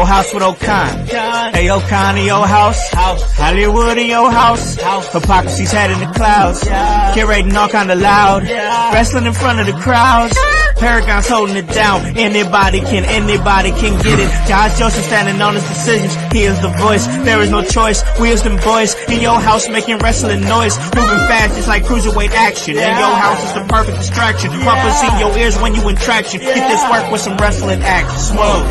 house with O'Con. Hey, O'Con in your house. Hollywood in your house. Hypocrisy's head in the clouds. Curating all kind of loud. Wrestling in front of the crowds. Paragon's holding it down. Anybody can get it. Josh Joseph standing on his decisions. He is the voice. There is no choice. We as them boys in your house making wrestling noise. Moving fast, it's like cruiserweight action. In your house is the perfect distraction. Pumpers in your ears when you in traction. Get this work with some wrestling action. Smoke.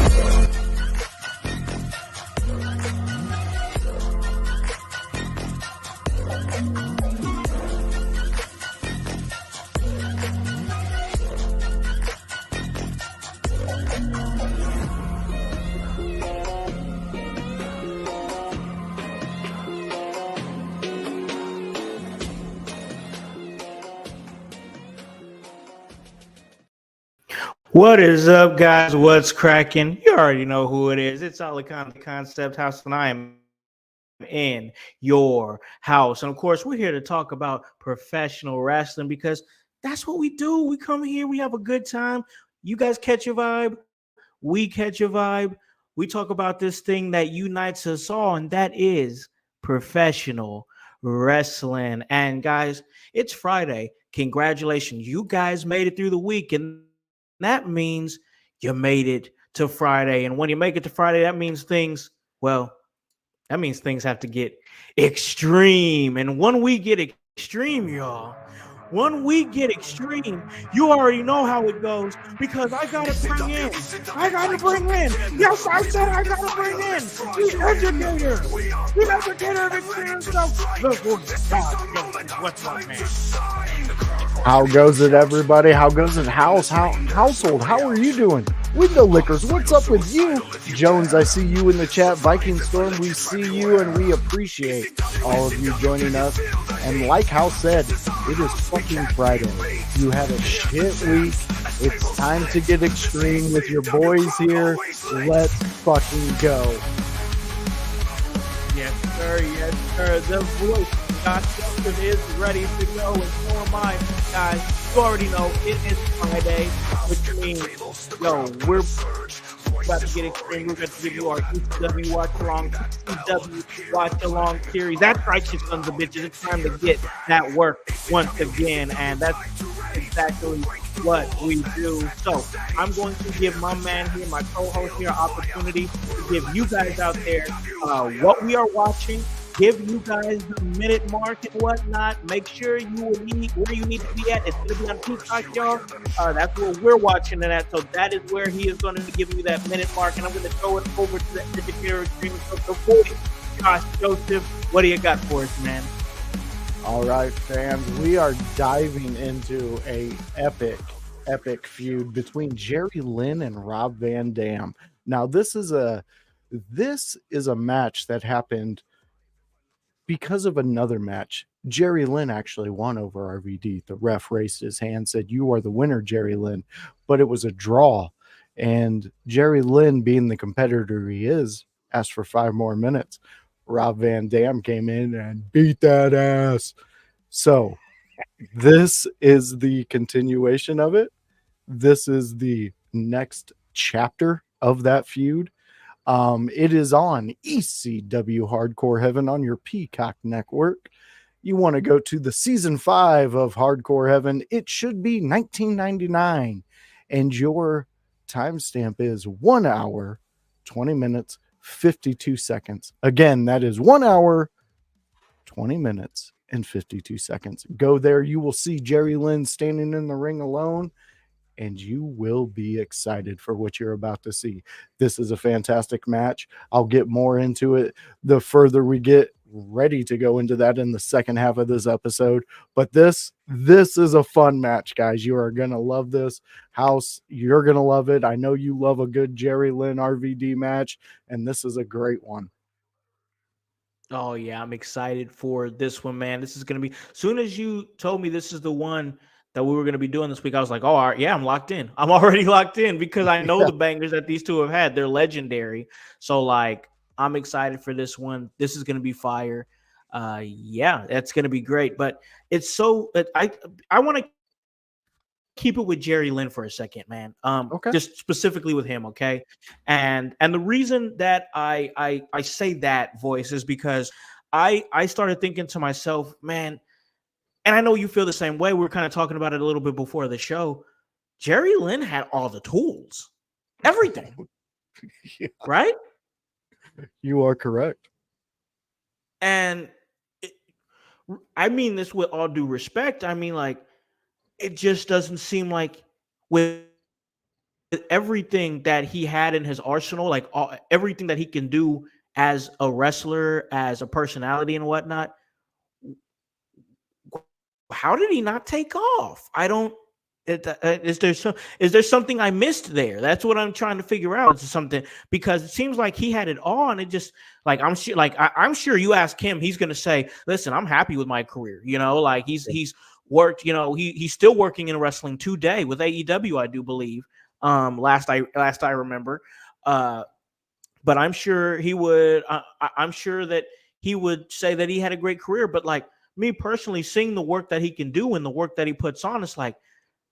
What is up, guys? What's cracking? You already know who it is. It's Alicon, the Concept House, and I am in your house. And of course, we're here to talk about professional wrestling because that's what we do. We come here, we have a good time. You guys catch a vibe. We catch a vibe. We talk about this thing that unites us all, and that is professional wrestling. And guys, it's Friday. Congratulations. You guys made it through the week, and that means you made it to Friday. And when you make it to Friday, that means things have to get extreme. And when we get extreme, y'all, you already know how it goes because I gotta bring in. Yes, I said I gotta bring in the educator of experience of the voice. What's up, man? How goes it, everybody? How goes it, household? How are you doing? Window Lickers, what's up with you? Jones, I see you in the chat. Viking Storm, we see you and we appreciate all of you joining us. And like Howse said, it is fucking Friday. You had a shit week. It's time to get extreme with your boys here. Let's fucking go. Yes, sir. The voice, Josh Joseph, is ready to go, and so am I. Guys, you already know it is Friday, which means, we're about to get extreme. We're going to give you our ECW Watch Along, ECW Watch Along series. That's right, you sons of bitches. It's time to get that work once again, and that's exactly what we do. So I'm going to give my man here, my co-host here, opportunity to give you guys out there what we are watching, give you guys the minute mark and whatnot. Make sure you will need where you need to be at. It's going to be on Peacock, y'all. That's where we're watching it at. So that is where he is going to be giving you that minute mark. And I'm going to throw it over to the indicator streaming. So the voice, Josh Joseph, what do you got for us, man? All right, fans, we are diving into a epic feud between Jerry Lynn and Rob Van Dam. Now, this is a match that happened because of another match. Jerry Lynn actually won over RVD. The ref raised his hand, said, "You are the winner, Jerry Lynn." But it was a draw. And Jerry Lynn, being the competitor he is, asked for 5 more minutes. Rob Van Dam came in and beat that ass. So this is the continuation of it. This is the next chapter of that feud. It is on ECW Hardcore Heaven on your Peacock Network. You want to go to the season 5 of Hardcore Heaven. It should be $19.99. And your timestamp is 1 hour, 20 minutes, 52 seconds. Again, that is 1 hour, 20 minutes, and 52 seconds. Go there. You will see Jerry Lynn standing in the ring alone, and you will be excited for what you're about to see. This is a fantastic match. I'll get more into it the further we get ready to go into that in the second half of this episode. But this is a fun match, guys. You are going to love this. Howse, you're going to love it. I know you love a good Jerry Lynn RVD match, and this is a great one. Oh, yeah, I'm excited for this one, man. This is going to be, as soon as you told me this is the one that we were going to be doing this week, I was like, oh, all right, yeah, I'm locked in. I'm already locked in because I know the bangers that these two have had. They're legendary. So, like, I'm excited for this one. This is going to be fire. Yeah, that's going to be great. But it's so, I want to keep it with Jerry Lynn for a second, man. Okay. Just specifically with him, okay? And the reason that I say that, voice, is because I started thinking to myself, man, and I know you feel the same way. We were kind of talking about it a little bit before the show. Jerry Lynn had all the tools, everything, Yeah, right? you are correct. And it, I mean this with all due respect. I mean, like, it just doesn't seem like with everything that he had in his arsenal, like everything that he can do as a wrestler, as a personality and whatnot, how did he not take off? I don't. Is there something I missed there? That's what I'm trying to figure out. It's something, because it seems like he had it all, and it just, like, I'm sure, like, I'm sure you ask him, he's gonna say, "Listen, I'm happy with my career." You know, like, he's worked. You know, he's still working in wrestling today with AEW, I do believe. Last I remember. But I'm sure he would. I'm sure that he would say that he had a great career. But, like, me personally, seeing the work that he can do and the work that he puts on, it's like,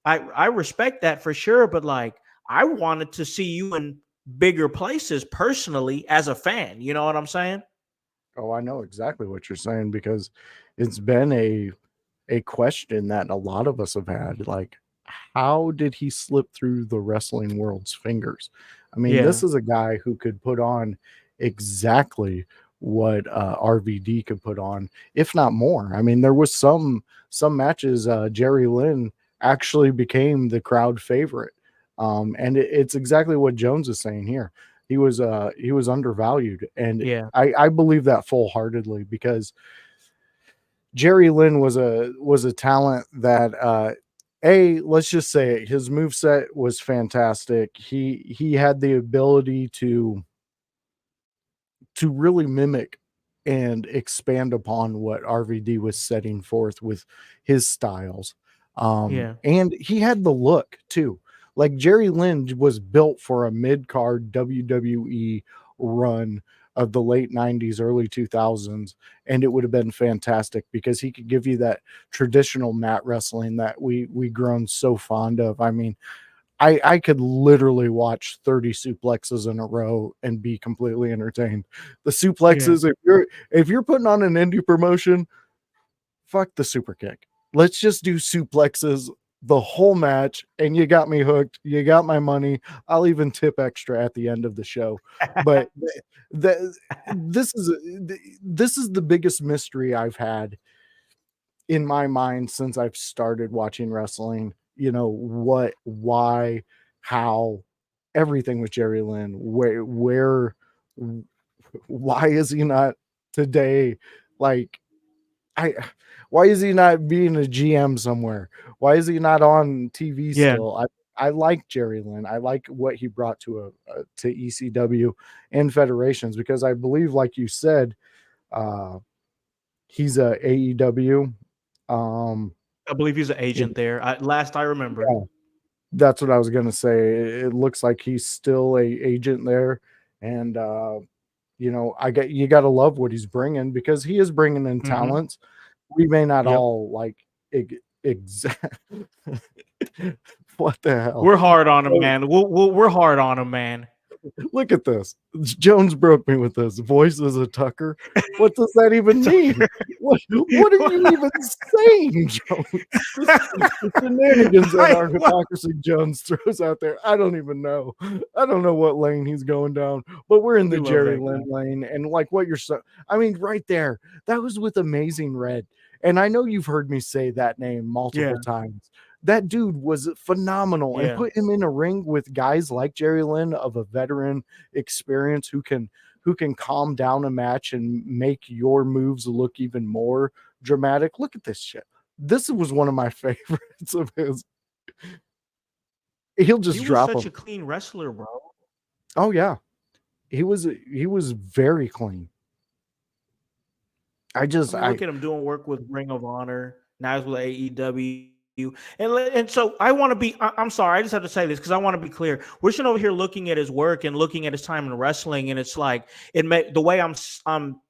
I respect that for sure. But, like, I wanted to see you in bigger places personally as a fan. You know what I'm saying? Oh, I know exactly what you're saying, because it's been a question that a lot of us have had. Like, how did he slip through the wrestling world's fingers? I mean, Yeah, this is a guy who could put on exactly what RVD could put on, if not more. I mean, there was some matches Jerry Lynn actually became the crowd favorite. And it's exactly what Jones is saying here. He was undervalued, and yeah, I believe that full heartedly, because Jerry Lynn was a talent that let's just say it, his moveset was fantastic. He had the ability to really mimic and expand upon what RVD was setting forth with his styles. yeah, And he had the look too. Like, Jerry Lynn was built for a mid-card WWE run of the late 90s, early 2000s, and it would have been fantastic, because he could give you that traditional mat wrestling that we grown so fond of. I mean, I could literally watch 30 suplexes in a row and be completely entertained. The yeah. suplexes, if you're putting on an indie promotion, fuck the super kick. Let's just do suplexes the whole match, and you got me hooked. You got my money. I'll even tip extra at the end of the show. But the, this is the biggest mystery I've had in my mind since I've started watching wrestling. You know, what, why, how, everything with Jerry Lynn. Why is he not today? Like, I why is he not being a GM somewhere? Why is he not on TV Yeah, still? I like Jerry Lynn. I like what he brought to ECW and federations, because I believe, like you said, uh, he's a AEW. Um, I believe he's an it, agent there. Last I remember. yeah, that's what I was gonna say. It looks like he's still a agent there, and you know, you got to love what he's bringing, because he is bringing in Hmm. talents. We may not Yep. all like exact. What the hell? We're hard on him, So, man. We're hard on him, man. look at this. Jones broke me with this. Voices of Tucker. What does that even mean? What are you even saying, Jones? The shenanigans that our hypocrisy Jones throws out there. I don't even know. I don't know what lane he's going down, but we're in We the love Jerry that guy. Lynn lane. And like what you're so, I mean, right there, that was with Amazing Red. And I know you've heard me say that name multiple Yeah, times. That dude was phenomenal, and yeah. put him in a ring with guys like Jerry Lynn, of a veteran experience, who can calm down a match and make your moves look even more dramatic. Look at this shit. This was one of my favorites of his. He'll He just was drop such a them. clean wrestler, bro. Oh yeah, he was very clean. I mean, I look at him doing work with Ring of Honor. Now he's with AEW. And so I want to be, I'm sorry, I just have to say this because I want to be clear. We're sitting over here looking at his work and looking at his time in wrestling, and it's like, the way I'm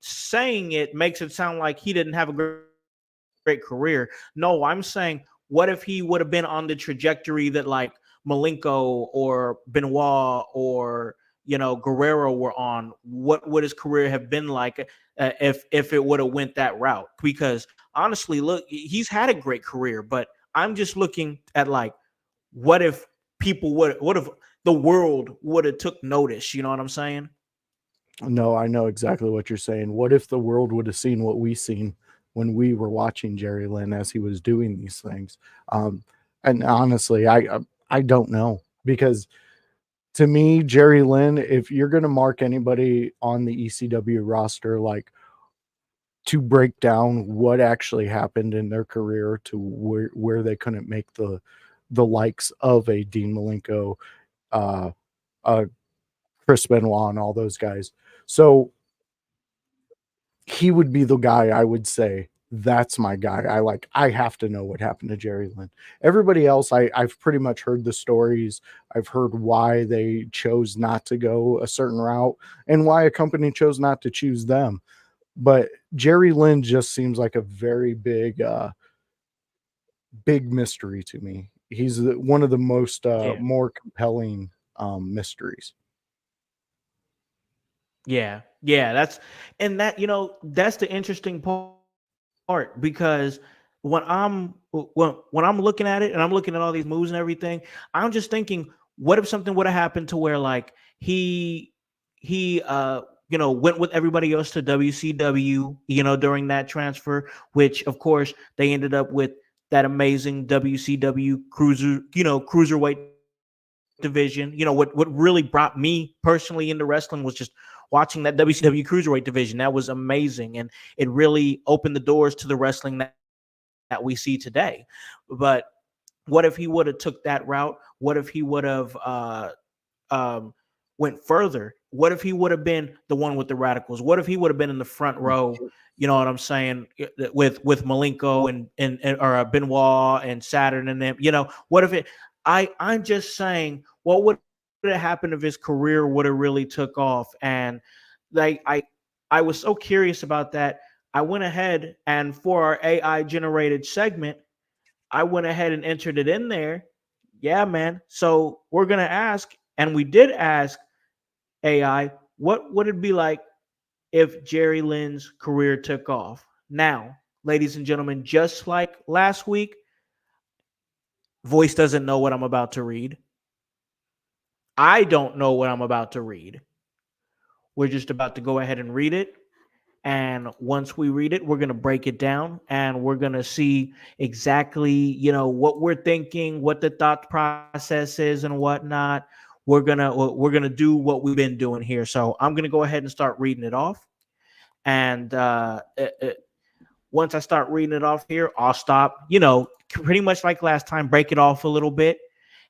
saying it makes it sound like he didn't have a great career. No, I'm saying what if he would have been on the trajectory that like Malenko or Benoit or Guerrero were on? What would his career have been like if it would have went that route? Because honestly, look, he's had a great career, but I'm just looking at like what if people would what if the world would have took notice? You know what I'm saying? No, I know exactly what you're saying. What if the world would have seen what we seen when we were watching Jerry Lynn as he was doing these things? Um, and honestly, I don't know, because to me, Jerry Lynn, if you're going to mark anybody on the ECW roster, like, to break down what actually happened in their career to where they couldn't make the likes of a Dean Malenko, uh, uh, Chris Benoit, and all those guys. So he would be the guy I would say, that's my guy. I have to know what happened to Jerry Lynn. Everybody else, I've pretty much heard the stories. I've heard why they chose not to go a certain route and why a company chose not to choose them. But Jerry Lynn just seems like a very big mystery to me. He's one of the most Yeah. more compelling mysteries. Yeah, yeah, that's the interesting part because when I'm looking at it and I'm looking at all these moves and everything, I'm just thinking, what if something would have happened to where like he went with everybody else to WCW, during that transfer, which of course they ended up with that amazing WCW cruiserweight division. What really brought me personally into wrestling was just watching that WCW cruiserweight division. That was amazing, and it really opened the doors to the wrestling that we see today. But what if he would have took that route? What if he would have um, went further? What if he would have been the one with the radicals? What if he would have been in the front row? You know what I'm saying? With Malenko and or Benoit and Saturn and them. What if it? I'm just saying, what would have happened if his career would have really took off? And like I was so curious about that. I went ahead and for our AI generated segment, I went ahead and entered it in there. Yeah, man. So we're gonna ask, and we did ask AI, what would it be like if Jerry Lynn's career took off? Now, ladies and gentlemen, just like last week, Voice doesn't know what I'm about to read. I don't know what I'm about to read. We're just about to go ahead and read it. And once we read it, we're going to break it down and we're going to see exactly, what we're thinking, what the thought process is and whatnot. We're going to do what we've been doing here. So I'm going to go ahead and start reading it off. And once I start reading it off here, I'll stop, pretty much like last time, break it off a little bit.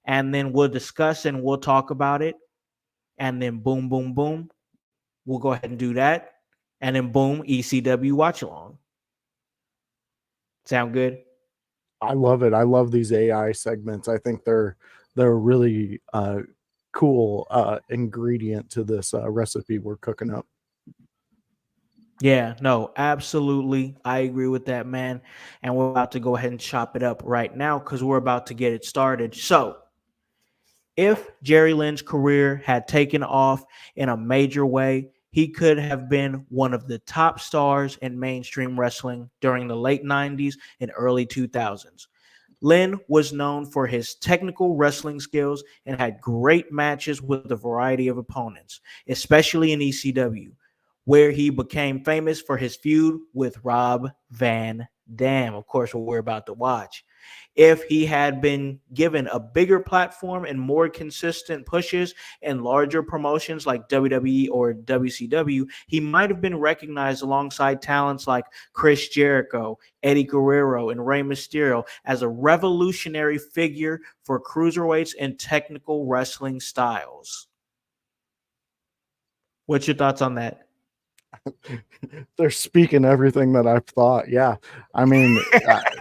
And then we'll discuss and we'll talk about it. And then boom, boom, boom. We'll go ahead and do that. And then boom, ECW Watch Along. Sound good? I love it. I love these AI segments. I think they're a really cool ingredient to this recipe we're cooking up. Yeah, no, absolutely. I agree with that, man. And we're about to go ahead and chop it up right now because we're about to get it started. So, if Jerry Lynn's career had taken off in a major way, he could have been one of the top stars in mainstream wrestling during the late 90s and early 2000s. Lynn was known for his technical wrestling skills and had great matches with a variety of opponents, especially in ECW, where he became famous for his feud with Rob Van Dam. Of course, what we're about to watch. If he had been given a bigger platform and more consistent pushes in larger promotions like WWE or WCW, he might have been recognized alongside talents like Chris Jericho, Eddie Guerrero, and Rey Mysterio as a revolutionary figure for cruiserweights and technical wrestling styles. What's your thoughts on that? They're speaking everything that I've thought. Yeah, I mean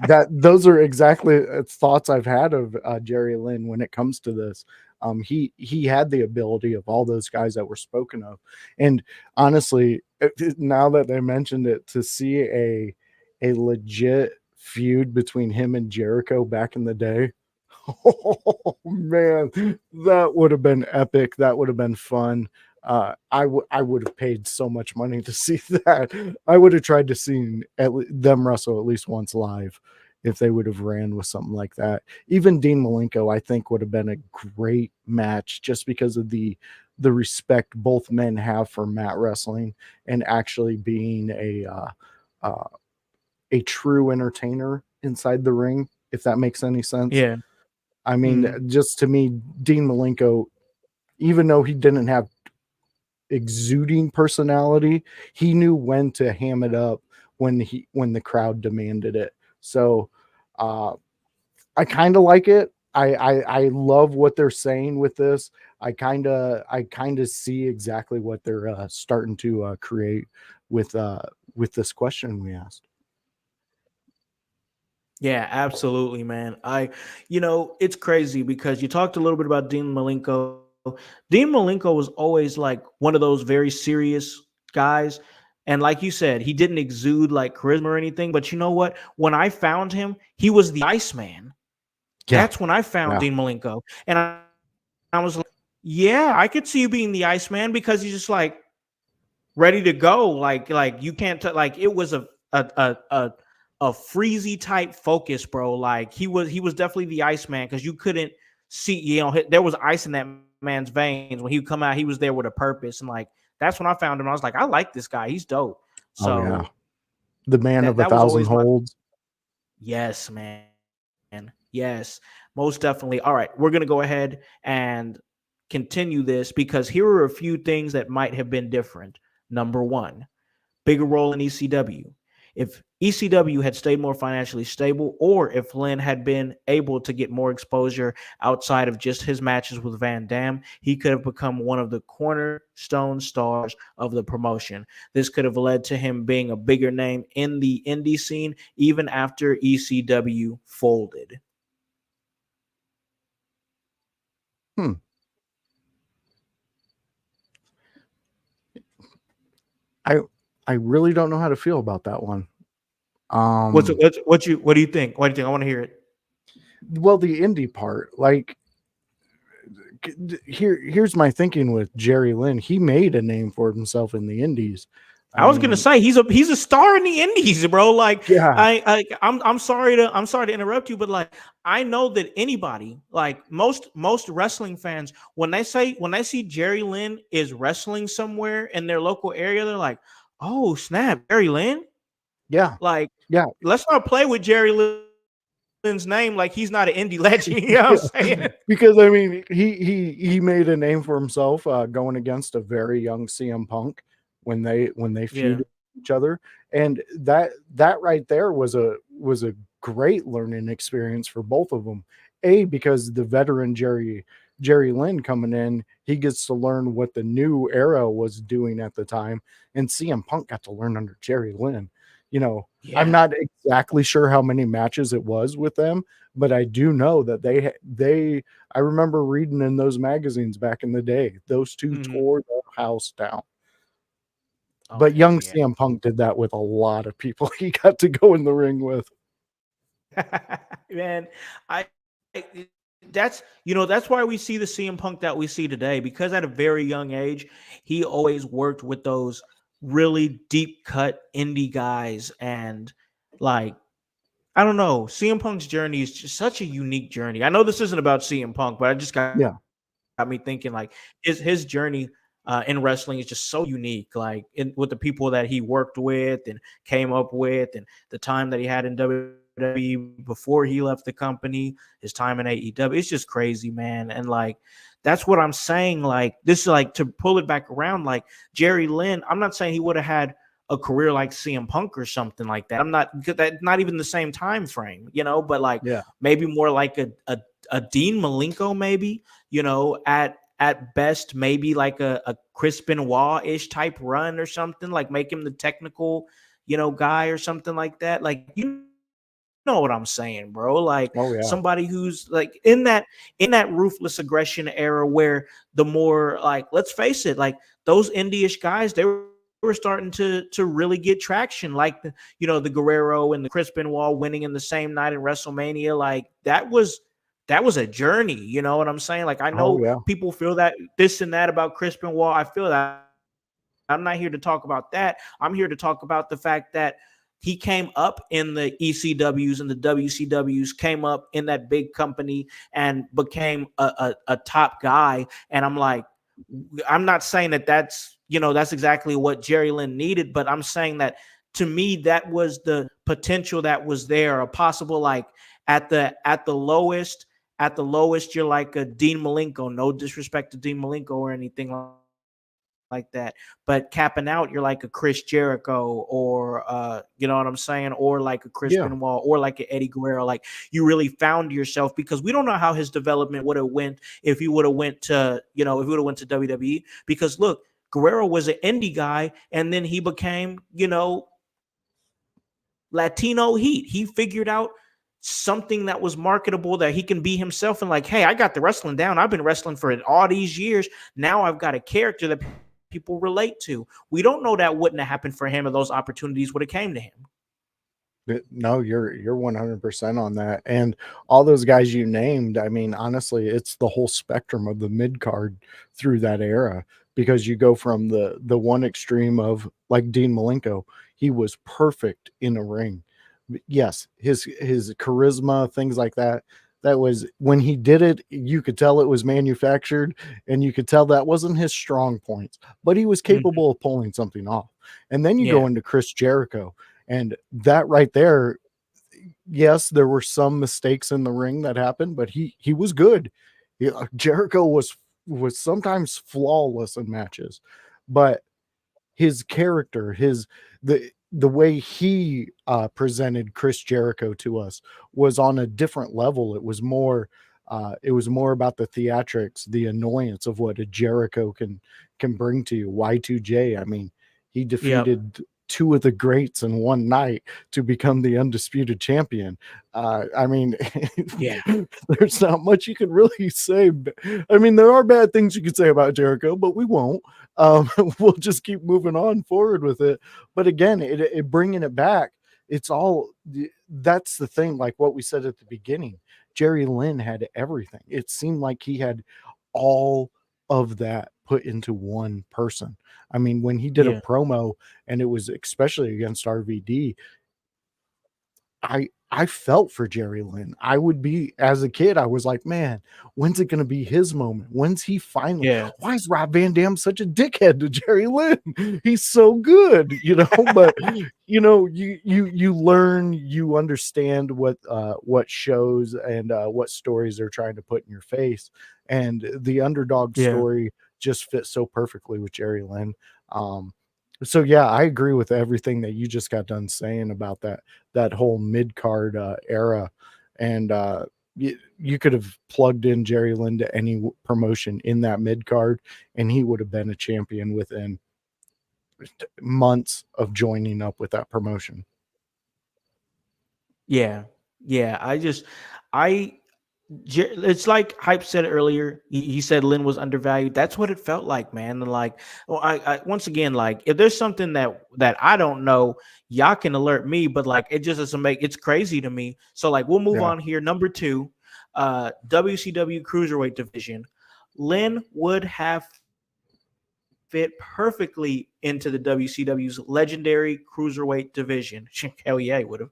that those are exactly thoughts I've had of Jerry Lynn when it comes to this. He had the ability of all those guys that were spoken of, and honestly, now that they mentioned it, to see a legit feud between him and Jericho back in the day. Oh man, that would have been epic. That would have been fun. I would have paid so much money to see that. I would have tried to see them wrestle at least once live if they would have ran with something like that. Even Dean Malenko, I think, would have been a great match just because of the respect both men have for mat wrestling and actually being a true entertainer inside the ring, if that makes any sense. Yeah. I mean, Mhm. just to me, Dean Malenko, even though he didn't have exuding personality, he knew when to ham it up when the crowd demanded it. So I kind of like it. I love what they're saying with this. I kind of see exactly what they're starting to create with this question we asked. Yeah, absolutely, man. It's crazy because you talked a little bit about Dean Malenko. Dean Malenko was always like one of those very serious guys. And like you said, he didn't exude like charisma or anything. But you know what? When I found him, he was the Iceman. Yeah, That's when I found yeah, Dean Malenko. And I was like, yeah, I could see you being the Iceman because he's just like ready to go. Like you can't like it was a freezy type focus, bro. Like he was definitely the Iceman because you couldn't see, there was ice in that man's veins. When he would come out, he was there with a purpose. And like that's when I found him. I was like, I like this guy. He's dope. oh yeah, So the man of a that was thousand always my holds. yes, man. Yes, most definitely. All right, we're gonna go ahead and continue this because here are a few things that might have been different. Number one, bigger role in ECW. If ECW had stayed more financially stable, or if Lynn had been able to get more exposure outside of just his matches with Van Dam, he could have become one of the cornerstone stars of the promotion. This could have led to him being a bigger name in the indie scene, even after ECW folded. Hmm. I I really don't know how to feel about that one. What's Um, what do you think? What do you think? I want to hear it. well, the indie part, like here's my thinking with Jerry Lynn. He made a name for himself in the indies. I I was gonna mean, say he's a star in the Indies, bro. Like yeah, I'm sorry to interrupt you, but like I know that anybody, like most wrestling fans, when they see Jerry Lynn is wrestling somewhere in their local area, they're like, oh snap, Jerry Lynn. yeah, Like yeah, let's not play with Jerry Lynn's name like he's not an indie legend. You know what yeah. I'm saying? Because I mean, he made a name for himself going against a very young CM Punk when they Yeah. feuded each other, and that right there was a great learning experience for both of them. Because the veteran Jerry Lynn coming in, he gets to learn what the new era was doing at the time, and CM Punk got to learn under Jerry Lynn. I'm Yeah. not exactly sure how many matches it was with them, but I do know that they I remember reading in those magazines back in the day, those two Mhm. tore the house down. But Okay. young Yeah. CM Punk did that with a lot of people he got to go in the ring with. Man, I that's why we see the CM Punk that we see today because at a very young age, he always worked with those really deep cut indie guys and like I don't know, CM Punk's journey is just such a unique journey. I know this isn't about CM Punk, but I just Yeah. got me thinking like his journey in wrestling is just so unique like with the people that he worked with and came up with and the time that he had in WWE before he left the company, his time in AEW. It's just crazy, man. And like that's what I'm saying, like this is like to pull it back around, like Jerry Lynn, I'm not saying he would have had a career like CM Punk or something like that. I'm not that not even the same time frame, but like Yeah. maybe more like a Dean Malenko, maybe, at best, maybe like a Chris Benoit-ish type run or something, like make him the technical, guy or something like that. Like, you know what I'm saying, bro? Like Oh, yeah. somebody who's like in that ruthless aggression era where the more like, let's face it, like those indie-ish guys, they were were starting to really get traction, like the Guerrero and the Chris Benoit winning in the same night in WrestleMania. Like that was a journey. You know what I'm saying? Like I Oh know yeah. people feel that this and that about Chris Benoit. I feel that. I'm not here to talk about that. I'm here to talk about the fact that he came up in the ECWs and the WCWs, came up in that big company and became a top guy. And I'm not saying that that's exactly what Jerry Lynn needed, but I'm saying that to me, that was the potential that was there, a possible like at the lowest, you're like a Dean Malenko. No disrespect to Dean Malenko or anything like that, but capping out, you're like a Chris Jericho or you know what I'm saying, or like a Chris Yeah. Benoit or like an Eddie Guerrero. Like you really found yourself, because we don't know how his development would have went if he would have went to if he would have went to WWE. Because look, Guerrero was an indie guy, and then he became Latino Heat. He figured out something that was marketable, that he can be himself, and like, hey, I got the wrestling down. I've been wrestling for all these years. Now I've got a character that people relate to. We don't know that wouldn't have happened for him, and those opportunities would have came to him. No, you're 100% on that. And all those guys you named, I mean, honestly, it's the whole spectrum of the mid card through that era, because you go from the one extreme of like Dean Malenko, he was perfect in a ring. Yes, his charisma, things like that. That was when he did it, you could tell it was manufactured, and you could tell that wasn't his strong points, but he was Mhm. capable of pulling something off. And then you go Yeah, into Chris Jericho, and that right there, yes, there were some mistakes in the ring that happened, but he was good. Jericho was sometimes flawless in matches, but his character, the way he presented Chris Jericho to us was on a different level. It was more about the theatrics, the annoyance of what a Jericho can bring to you. Y2J, I mean, he yep, defeated two of the greats in one night to become the undisputed champion. I mean, yeah, there's not much you can really say. I mean, there are bad things you could say about Jericho, but we won't. um, we'll just keep moving on forward with it. But again, it bringing it back, it's all that's the thing. Like what we said at the beginning, Jerry Lynn had everything. It seemed like he had all of that put into one person. I mean, when he did a yeah, promo, and it was especially against RVD, I felt for Jerry Lynn. I would be, as a kid, I was like, man, when's it gonna be his moment? When's he finally? yeah, Why is Rob Van Dam such a dickhead to Jerry Lynn? He's so good, you know. But you learn, you understand what shows and what stories they're trying to put in your face, and the underdog yeah, story just fits so perfectly with Jerry Lynn. Um, so yeah, I agree with everything that you just got done saying about that whole mid card era, and you could have plugged in Jerry Lynn to any promotion in that mid card, and he would have been a champion within months of joining up with that promotion. yeah, yeah. I it's like Hype said earlier. He said Lynn was undervalued. That's what it felt like, man. And like, well, I once again, like, if there's something that I don't know, y'all can alert me. But like, it just doesn't make it's crazy to me. So like, we'll move Yeah. on here. Number two, WCW Cruiserweight division. Lynn would have fit perfectly into the WCW's legendary cruiserweight division. Hell yeah, he would have.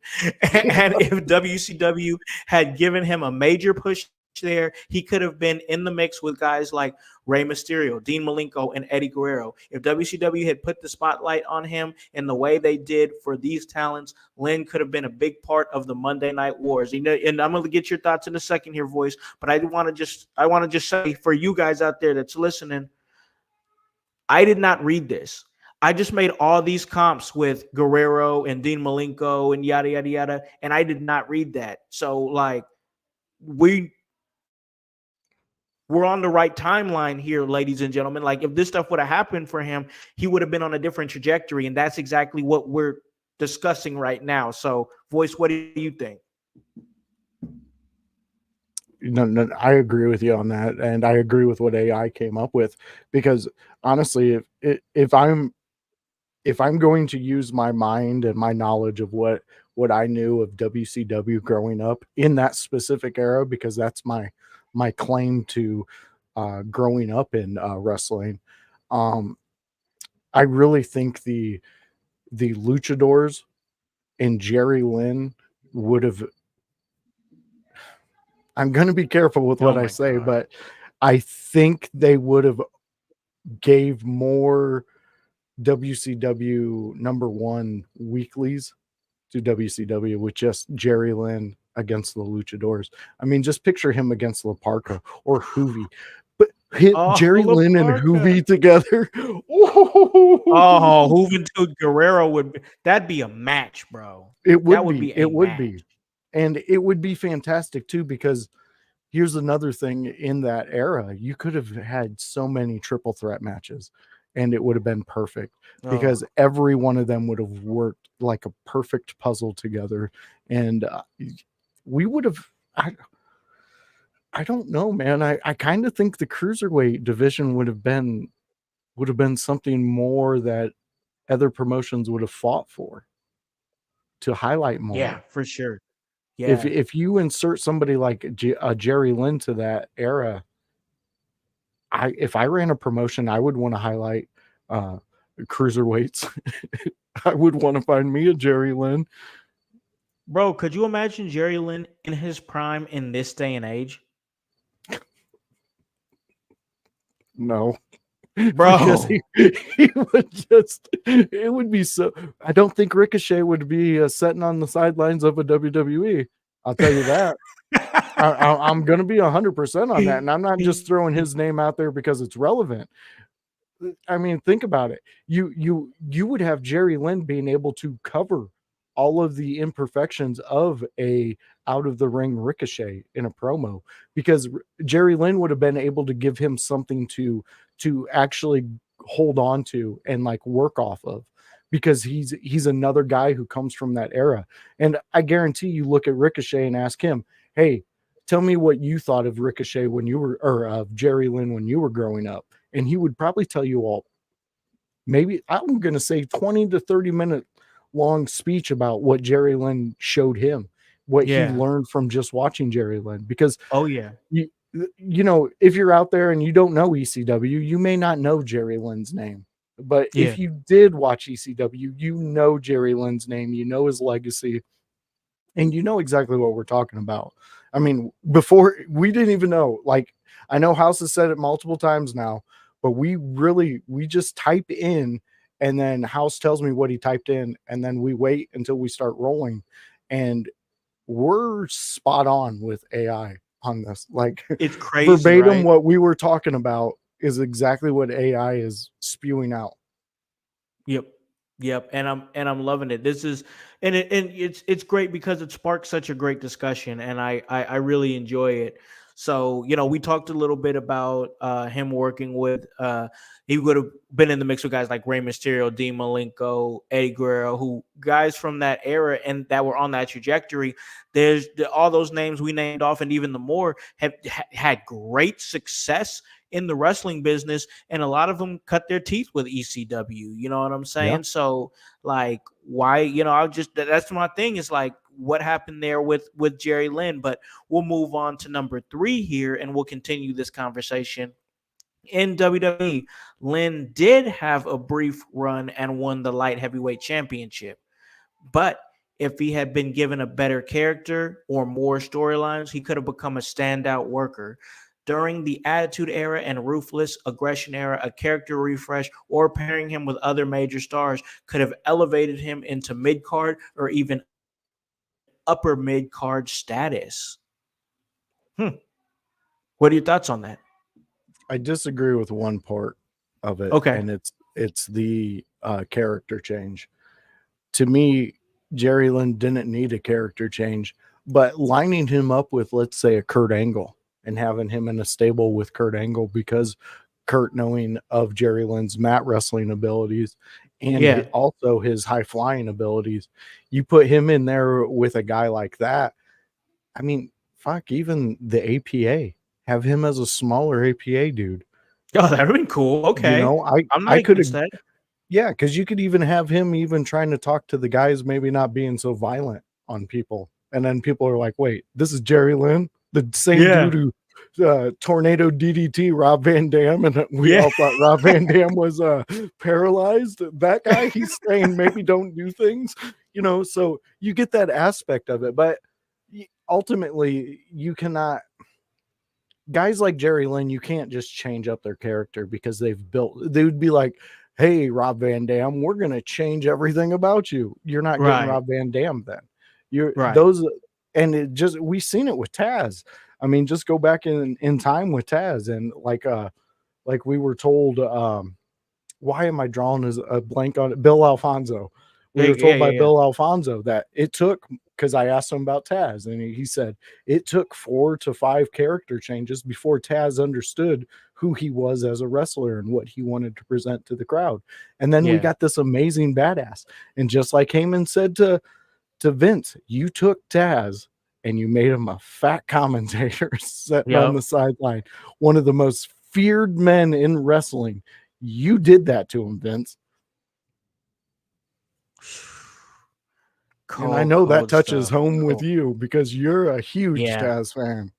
And if WCW had given him a major push there, he could have been in the mix with guys like Rey Mysterio, Dean Malenko, and Eddie Guerrero. If WCW had put the spotlight on him in the way they did for these talents, Lynn could have been a big part of the Monday Night Wars. You know, and I'm going to get your thoughts in a second here, voice. But I want to just say, for you guys out there that's listening, I did not read this. I just made all these comps with Guerrero and Dean Malenko and yada yada yada, and I did not read that. So like, we we're on the right timeline here, ladies and gentlemen. Like, if this stuff would have happened for him, he would have been on a different trajectory, and that's exactly what we're discussing right now. So, voice, what do you think? No, no, I agree with you on that, and I agree with what AI came up with, because honestly, if I'm if I'm going to use my mind and my knowledge of what I knew of WCW growing up in that specific era, because that's my claim to growing up in wrestling. Um, I really think the Luchadors and Jerry Lynn would have. I'm going to be careful with Oh what I my say, god. but I think they would have gave more WCW number one weeklies to WCW with just Jerry Lynn against the Luchadors. I mean, just picture him against La Parka or Hoovy. But hit Oh, Jerry La Lynn and Parka. Hoovy together. Oh, Juventud Guerrero that'd be a match, bro. It That would would be. be a It would match. be. And it would be fantastic too, because here's another thing in that era. You could have had so many triple threat matches and it would have been perfect Oh, because every one of them would have worked like a perfect puzzle together. And we would have, I don't know, man. I kind of think the cruiserweight division would have been something more that other promotions would have fought for to highlight yeah, more. for sure. If Yeah. if you insert somebody like Jerry Lynn to that era, if I ran a promotion, I would want to highlight uh, cruiserweights. I would want to find me a Jerry Lynn. Bro, could you imagine Jerry Lynn in his prime in this day and age? No, because Bro. he would just, it would be so. I don't think Ricochet would be sitting on the sidelines of a WWE. I'll tell you that. I'm going to be 100% on that. And I'm not just throwing his name out there because it's relevant. I mean, think about it. You would have Jerry Lynn being able to cover all of the imperfections of a out of the ring Ricochet in a promo, because Jerry Lynn would have been able to give him something to actually hold on to and like work off of, because he's another guy who comes from that era. And I guarantee you look at Ricochet and ask him, "Hey, tell me what you thought of Ricochet when you were, or of Jerry Lynn when you were growing up." And he would probably tell you all, maybe I'm going to say 20 to 30-minute long speech about what Jerry Lynn showed him, what he Yeah. learned from just watching Jerry Lynn. Because Oh yeah. you, you know, if you're out there and you don't know ECW, you may not know Jerry Lynn's name. But Yeah. if you did watch ECW, you know Jerry Lynn's name, you know his legacy, and you know exactly what we're talking about. I mean, before we didn't even know. Like, I know House has said it multiple times now, but we just type in, and then House tells me what he typed in, and then we wait until we start rolling, and we're spot on with AI on this. Like, It's crazy, verbatim right? what we were talking about is exactly what AI is spewing out. Yep. Yep. And I'm loving it. This is and it's great because it sparks such a great discussion and I really enjoy it. So, we talked a little bit about him working with he would have been in the mix with guys like Rey Mysterio, Dean Malenko, Eddie Guerrero, who guys from that era and that were on that trajectory. All those names we named off and even the more have had great success in the wrestling business, and a lot of them cut their teeth with ECW. You know what I'm Yeah. saying? So, like, why? I just that's my thing. Is like what happened there with Jerry Lynn. But we'll move on to number 3 here, and we'll continue this conversation. In WWE, Lynn did have a brief run and won the light heavyweight championship. But if he had been given a better character or more storylines, he could have become a standout worker. During the Attitude Era and Ruthless Aggression Era, a character refresh or pairing him with other major stars could have elevated him into mid card or even upper mid card status. What are your thoughts on that? I disagree with one part of it, Okay. and it's the character change. To me, Jerry Lynn didn't need a character change, but lining him up with, let's say, a Kurt Angle and having him in a stable with Kurt Angle, because Kurt, knowing of Jerry Lynn's mat wrestling abilities and Yeah. also his high flying abilities, you put him in there with a guy like that. I mean, fuck, even the APA, have him as a smaller APA dude. Oh, that would have been cool. You Okay. know, I I'm not I could have against that. Yeah, because you could even have him even trying to talk to the guys, maybe not being so violent on people. And then people are like, wait, this is Jerry Lynn, the same dude Yeah. who tornado DDT Rob Van Dam, and we Yeah. all thought Rob Van Dam was paralyzed. That guy, he's saying maybe don't do things, so you get that aspect of it. But ultimately, you cannot, guys like Jerry Lynn, you can't just change up their character because they would be like, hey, Rob Van Dam, we're going to change everything about you. You're not getting Right. Rob Van Dam then. You're Right. those, and we've seen it with Taz. I mean, just go back in time with Taz, and like we were told, why am I drawing as a blank on it? Bill Alfonso. We Yeah. were Yeah. told Yeah. by Yeah. Bill Alfonso that it took, because I asked him about Taz, and he said it took 4 to 5 character changes before Taz understood who he was as a wrestler and what he wanted to present to the crowd. And then we Yeah. got this amazing badass. And just like Heyman said to Vince, you took Taz and you made him a fat commentator sitting on Yep. the sideline, one of the most feared men in wrestling. You did that to him, Vince. And I Cold, know that cold touches stuff. home with Cold. you because you're a huge Yeah. Taz fan.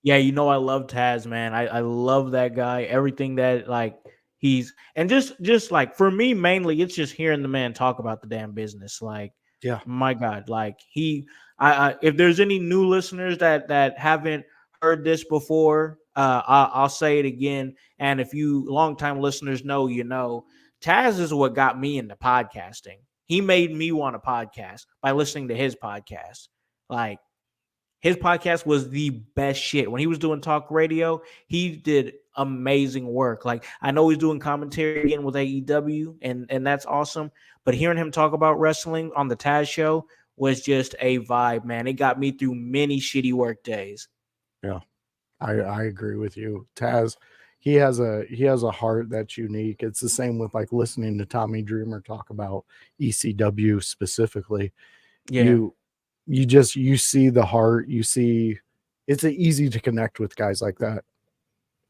Yeah, I love Taz, man. I love that guy. Everything that like he's and just like for me mainly it's just hearing the man talk about the damn business. Like Yeah. my God, like I if there's any new listeners that haven't heard this before, I'll say it again. And if you longtime listeners know, Taz is what got me into podcasting. He made me want to podcast by listening to his podcast. Like his podcast was the best shit. When he was doing talk radio, he did amazing work. Like I know he's doing commentary again with AEW, and that's awesome. But hearing him talk about wrestling on the Taz show was just a vibe, man. It got me through many shitty work days. Yeah. I agree with you. Taz, he has a heart that's unique. It's the same with like listening to Tommy Dreamer talk about ECW specifically. Yeah. You see the heart, you see it's easy to connect with guys like that.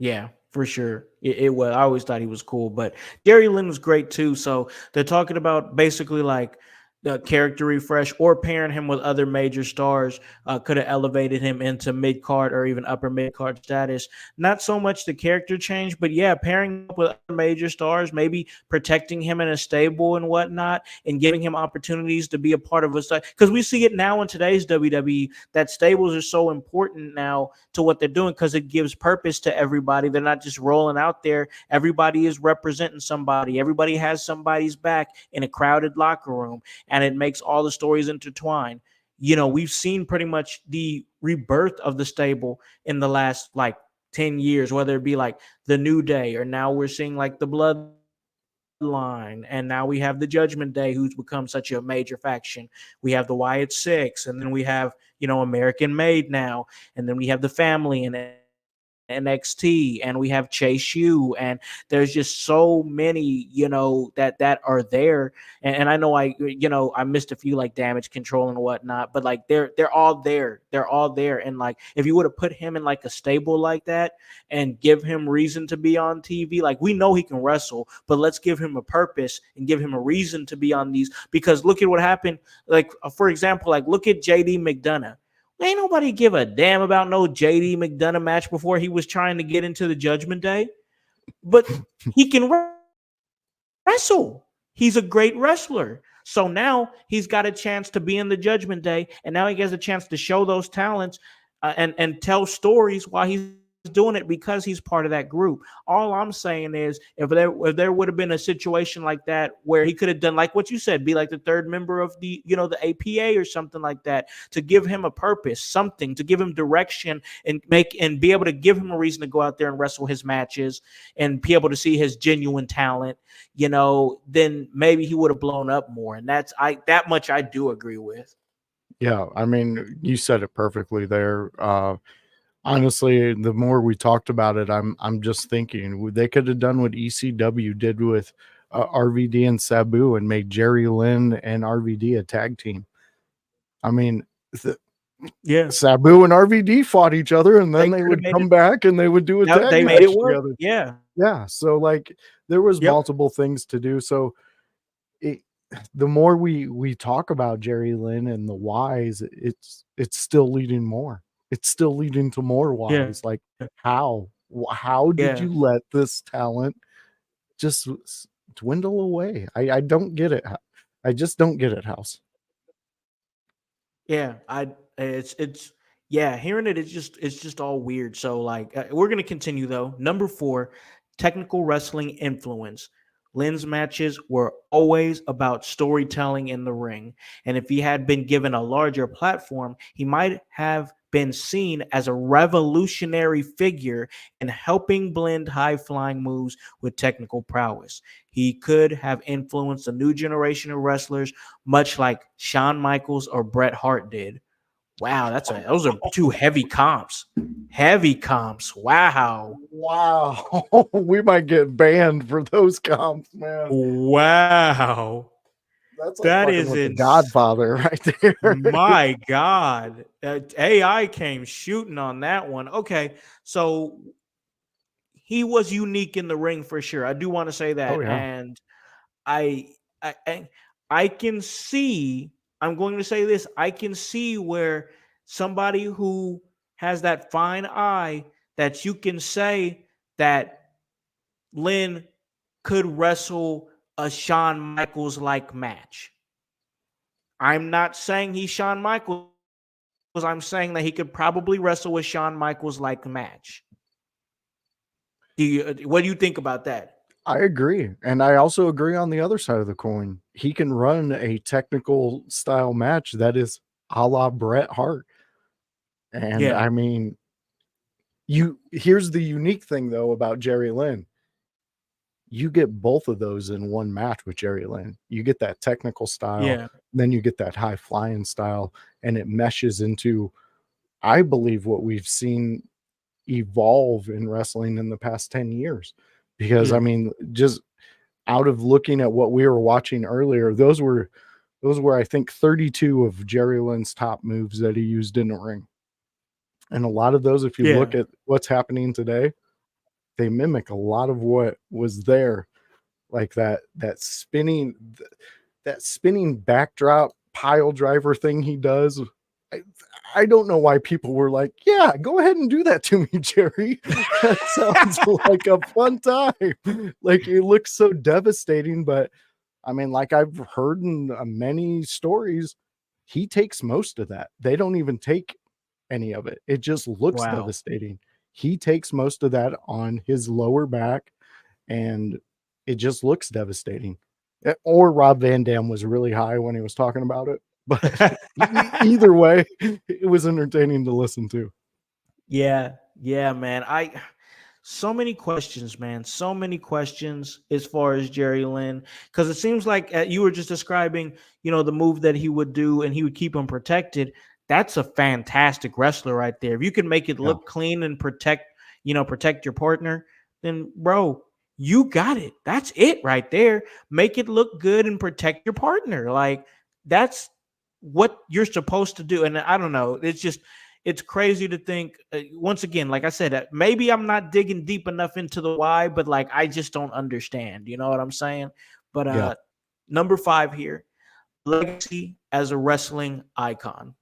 Yeah, for sure. It was. I always thought he was cool, but Gary Lynn was great too. So they're talking about basically like the character refresh or pairing him with other major stars could have elevated him into mid card or even upper mid card status. Not so much the character change, but yeah, pairing up with other major stars, maybe protecting him in a stable and whatnot, and giving him opportunities to be a part of a side. Because we see it now in today's WWE that stables are so important now to what they're doing because it gives purpose to everybody. They're not just rolling out there. Everybody is representing somebody. Everybody has somebody's back in a crowded locker room, and it makes all the stories intertwine. We've seen pretty much the rebirth of the stable in the last like 10 years, whether it be like the New Day or now we're seeing like the Bloodline, and now we have the Judgment Day, who's become such a major faction. We have the Wyatt Six, and then we have American Made now, and then we have the Family and NXT, and we have Chase U, and there's just so many, that are there. And I know I missed a few like Damage Control and whatnot, but like they're all there. They're all there. And like if you would have put him in like a stable like that and give him reason to be on TV, like we know he can wrestle, but let's give him a purpose and give him a reason to be on these. Because look at what happened. Like for example, like look at JD McDonough. Ain't nobody give a damn about no JD McDonough match before he was trying to get into the Judgment Day. But he can wrestle. He's a great wrestler. So now he's got a chance to be in the Judgment Day, and now he gets a chance to show those talents and tell stories while he's doing it because he's part of that group. All I'm saying is if there would have been a situation like that where he could have done like what you said, be like the third member of the the APA or something like that, to give him a purpose, something to give him direction and be able to give him a reason to go out there and wrestle his matches and be able to see his genuine talent, then maybe he would have blown up more. And that much I do agree with. Yeah, I mean, you said it perfectly there. Honestly, the more we talked about it, I'm just thinking they could have done what ECW did with RVD and Sabu and made Jerry Lynn and RVD a tag team. I mean, Yeah, Sabu and RVD fought each other, and then they could have would made come it. back and they would do a tag They made it match work. together. Yeah. Yeah, so like there was Yep. multiple things to do. So the more we talk about Jerry Lynn and the whys, it's still leading more. It's still leading to more Yeah. whys. Like how did Yeah. you let this talent just dwindle away? I don't get it. I just don't get it, House. Yeah, it's yeah, hearing it, it's just all weird. So like we're gonna continue though. Number four, technical wrestling influence. Lynn's matches were always about storytelling in the ring, and if he had been given a larger platform, he might have been seen as a revolutionary figure in helping blend high flying moves with technical prowess. He could have influenced a new generation of wrestlers much like Shawn Michaels or Bret Hart did. Wow, those are two heavy comps. Heavy comps. Wow. Wow. We might get banned for those comps, man. Wow. That's like That fucking is with the ins Godfather right there. my God. AI came shooting on that one. Okay. So he was unique in the ring for sure. I do want to say Oh that. yeah. And I I I can see, I'm going to say this, I can see where somebody who has that fine eye, that you can say that Lynn could wrestle a Shawn Michaels like match. I'm not saying he's Shawn Michaels. I'm saying that he could probably wrestle a Shawn Michaels like match. What do you think about that? I agree. And I also agree on the other side of the coin. He can run a technical style match that is a la Bret Hart. And Yeah. I mean, here's the unique thing though about Jerry Lynn. You get both of those in one match with Jerry Lynn. You get that technical style, Yeah. then you get that high flying style, and it meshes into, I believe, what we've seen evolve in wrestling in the past 10 years. Because I Yeah. mean, just out of looking at what we were watching earlier, those were I think 32 of Jerry Lynn's top moves that he used in the ring. And a lot of those, if you look Yeah. at what's happening today, they mimic a lot of what was there, like that spinning backdrop pile driver thing he does. I, I don't know why people were like, yeah, go ahead and do that to me, Jerry. That sounds like a fun time. Like it looks so devastating, but I mean, like I've heard in many stories, he takes most of that. They don't even take any of it. It just looks Wow. devastating. He takes most of that on his lower back, and it just looks devastating. Or Rob Van Dam was really high when he was talking about it. But either way, it was entertaining to listen to. Yeah, yeah, man. So many questions, man. So many questions as far as Jerry Lynn, because it seems like you were just describing, the move that he would do, and he would keep him protected. That's a fantastic wrestler right there. If you can make it Yeah, look clean and protect your partner, then bro, you got it. That's it right there. Make it look good and protect your partner. Like that's what you're supposed to do. And I don't know. It's crazy to think once again, like I said, maybe I'm not digging deep enough into the why, but like I just don't understand. You know what I'm saying? But yeah, number five here, legacy as a wrestling icon.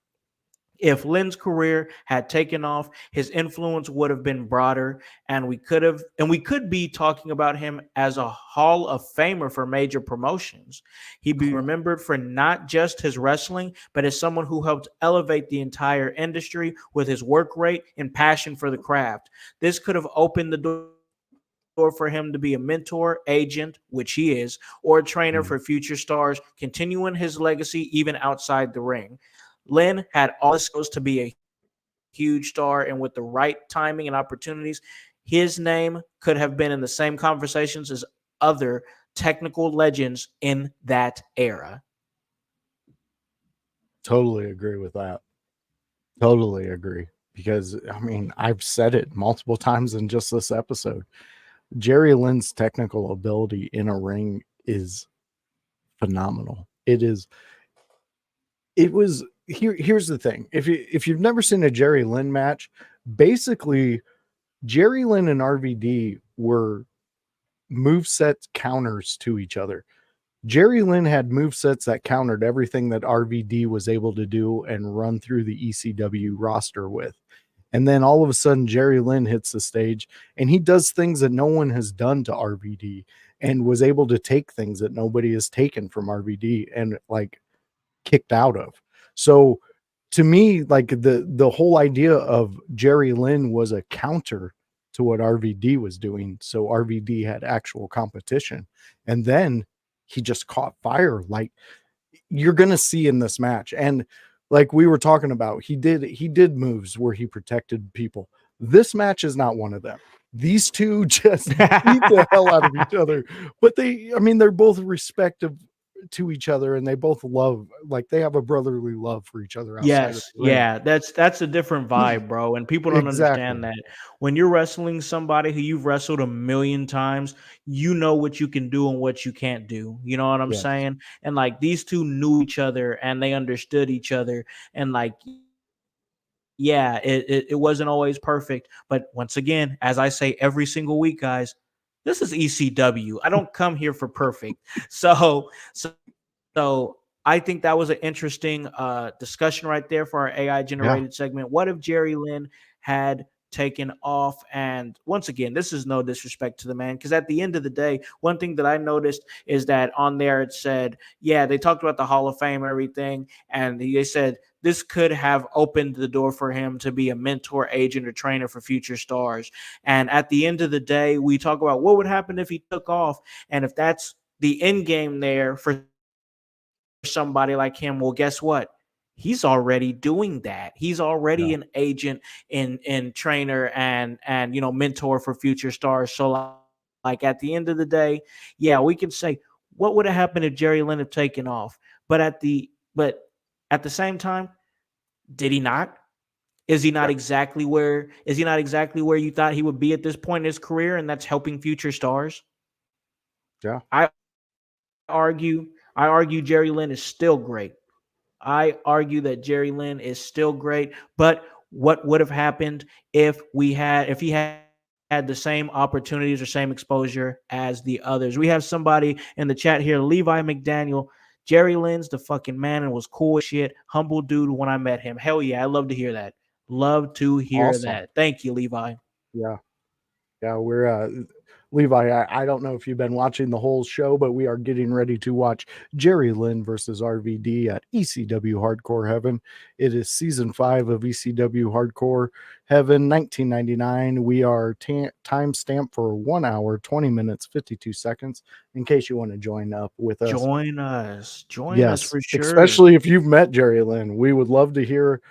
If Lynn's career had taken off, his influence would have been broader, and we could be talking about him as a Hall of Famer for major promotions. He'd be remembered for not just his wrestling, but as someone who helped elevate the entire industry with his work rate and passion for the craft. This could have opened the door for him to be a mentor, agent, which he is, or a trainer mhm, for future stars, continuing his legacy even outside the ring. Lynn had all the skills to be a huge star, and with the right timing and opportunities, his name could have been in the same conversations as other technical legends in that era. totally agree with that. Totally agree. Because I mean, I've said it multiple times in just this episode. Jerry Lynn's technical ability in a ring is phenomenal. Here's the thing. If you've never seen a Jerry Lynn match, basically Jerry Lynn and RVD were moveset counters to each other. Jerry Lynn had movesets that countered everything that RVD was able to do and run through the ECW roster with. And then all of a sudden, Jerry Lynn hits the stage and he does things that no one has done to RVD and was able to take things that nobody has taken from RVD and like kicked out of. So to me, like the whole idea of Jerry Lynn was a counter to what RVD was doing. So RVD had actual competition. And then he just caught fire. Like you're gonna see in this match. And like we were talking about, he did moves where he protected people. This match is not one of them. These two just beat the hell out of each other. But they're both respective to each other and they both love, like they have a brotherly love for each other outside of Yes, the ring. yeah, that's a different vibe, bro, and people don't understand Exactly. that. When you're wrestling somebody who you've wrestled a million times, you know what you can do and what you can't do. You know what I'm Yes. saying? And like these two knew each other and they understood each other, and like yeah, it wasn't always perfect, but once again, as I say every single week, guys, this is ECW. I don't come here for perfect. So so I think that was an interesting discussion right there for our AI Yeah. generated segment. What if Jerry Lynn had taken off? And once again, this is no disrespect to the man, because at the end of the day, one thing that I noticed is that on there it said, yeah, they talked about the Hall of Fame and everything, and they said this could have opened the door for him to be a mentor, agent, or trainer for future stars. And at the end of the day, we talk about what would happen if he took off, and if that's the end game there for somebody like him, well, guess what? He's already doing that. He's already Yeah. an agent and trainer and mentor for future stars. So like at the end of the day, yeah, we can say what would have happened if Jerry Lynn had taken off. But at the same time, did he not? Yeah. Is he not exactly where you thought he would be at this point in his career? And that's helping future stars. Yeah. I I argue Jerry Lynn is still great. I argue that Jerry Lynn is still great, but what would have happened if he had the same opportunities or same exposure as the others? We have somebody in the chat here, Levi McDaniel. Jerry Lynn's the fucking man and was cool as shit. Humble dude when I met him. Hell yeah, I love to hear that. Love to hear Awesome. that. Thank you, Levi. Yeah. Yeah, we're Levi. I don't know if you've been watching the whole show, but we are getting ready to watch Jerry Lynn versus RVD at ECW Hardcore Heaven. It is season 5 of ECW Hardcore Heaven 1999. We are time stamped for 1 hour, 20 minutes, 52 seconds. In case you want to join up with us. Join us. Join us Yes, for sure. especially if you've met Jerry Lynn. We would love to hear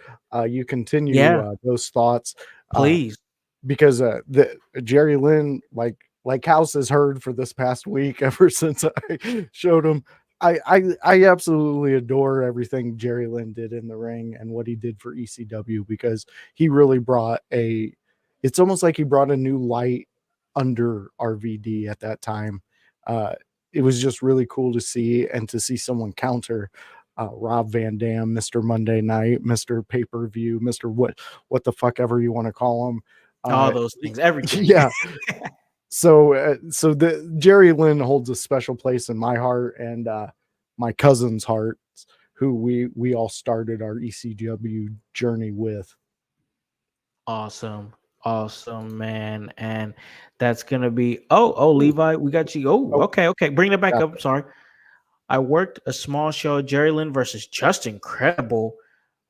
you continue Yeah, those thoughts. Uh, please. because the Jerry Lynn, like Howse has heard for this past week, ever since I showed him, I absolutely adore everything Jerry Lynn did in the ring and what he did for ECW, because he really brought it's almost like he brought a new light under RVD at that time. Uh, it was just really cool to see, and to see someone counter Rob Van Dam, Mr. Monday Night, Mr. Pay-Per-View, Mr. What the fuck ever you want to call him. All those things, everything. Yeah. So the Jerry Lynn holds a special place in my heart and my cousin's heart, who we all started our ECW journey with. Awesome. Awesome, man. And that's gonna be Levi, we got you. Oh, Oh, okay. Bring it back got up. Sorry. I worked a small show, Jerry Lynn versus Just Incredible.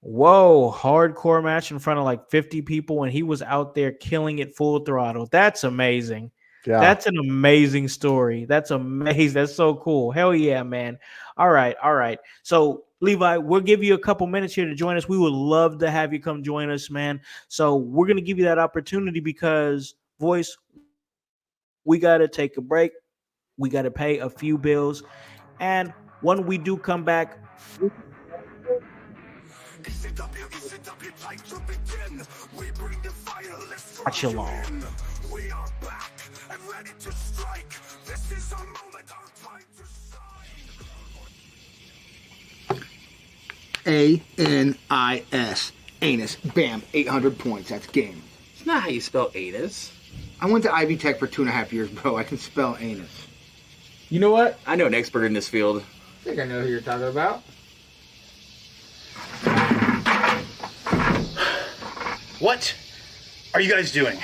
Whoa, hardcore match in front of like 50 people, and he was out there killing it full throttle. That's amazing. yeah. That's an amazing story. That's amazing. That's so cool. Hell yeah, man. All right, all right. So, Levi, we'll give you a couple minutes here to join us. We would love to have you come join us, man. So, we're going to give you that opportunity because, voice, we got to take a break. We got to pay a few bills. And when we do come back, watch along. We are back and ready to strike. This is our moment, our time to shine. ANIS. Anus. Bam. 800 points. That's game. It's not how you spell anus. I went to Ivy Tech for 2.5 years, bro. I can spell anus. You know what? I know an expert in this field. I think I know who you're talking about. What are you guys doing?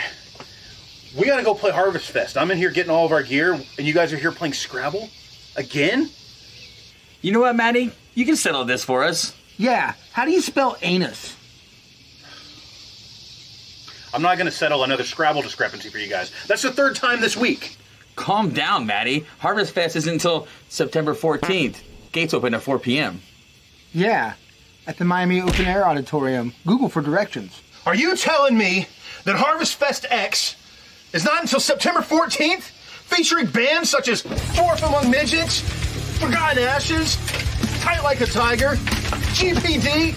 We gotta go play Harvest Fest. I'm in here getting all of our gear, and you guys are here playing Scrabble? Again? You know what, Maddie? You can settle this for us. Yeah, how do you spell anus? I'm not gonna settle another Scrabble discrepancy for you guys. That's the third time this week. Calm down, Maddie. Harvest Fest isn't until September 14th. Gates open at 4 p.m. Yeah, at the Miami Open Air Auditorium. Google for directions. Are you telling me that Harvest Fest X is not until September 14th? Featuring bands such as Fourth Among Midgets, Forgotten Ashes, Tight Like a Tiger, GPD,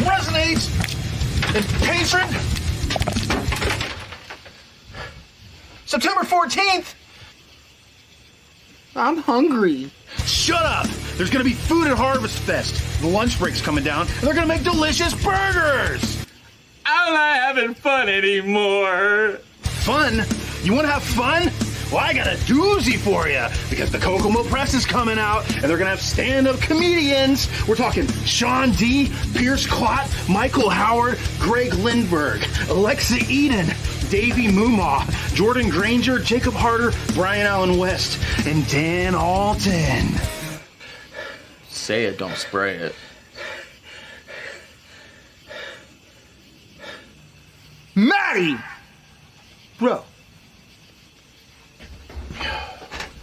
Resonate, and Patron? September 14th? I'm hungry. Shut up! There's gonna be food at Harvest Fest. The lunch break's coming down, and they're gonna make delicious burgers! I'm not having fun anymore. Fun? You wanna have fun? Well, I got a doozy for you, because the Kokomo Press is coming out, and they're gonna have stand-up comedians. We're talking Sean D., Pierce Clott, Michael Howard, Greg Lindberg, Alexa Eden, Davey Moomaw, Jordan Granger, Jacob Harder, Brian Allen West, and Dan Alton. Say it, don't spray it. Maddie! Bro.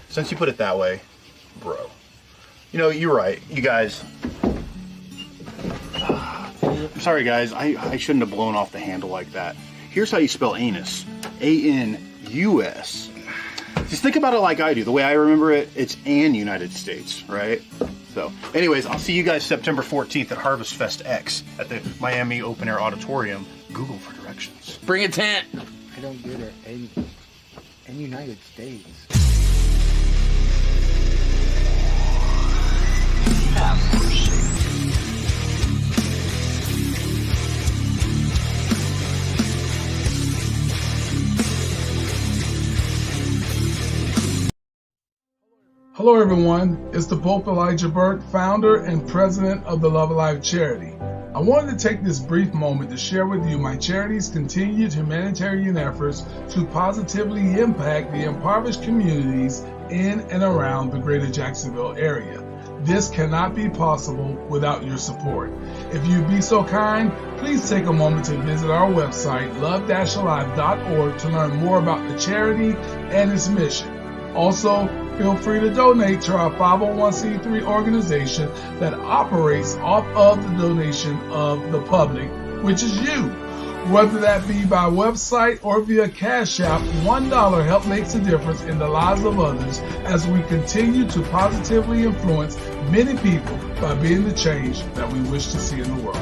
Since you put it that way, bro. You know, you're right. You guys... I'm sorry, guys. I shouldn't have blown off the handle like that. Here's how you spell anus. A-N-U-S. Just think about it like I do. The way I remember it, it's an United States, right? So, anyways, I'll see you guys September 14th at Harvest Fest X at the Miami Open Air Auditorium. Google for directions. Bring a tent. I don't get it. In United States. Hello everyone, it's the Pope Elijah Burke, founder and president of the Love Alive charity. I wanted to take this brief moment to share with you my charity's continued humanitarian efforts to positively impact the impoverished communities in and around the greater Jacksonville area. This cannot be possible without your support. If you'd be so kind, please take a moment to visit our website, love-alive.org, to learn more about the charity and its mission. Also, feel free to donate to our 501c3 organization that operates off of the donation of the public, which is you. Whether that be by website or via Cash App, $1 help makes a difference in the lives of others as we continue to positively influence many people by being the change that we wish to see in the world.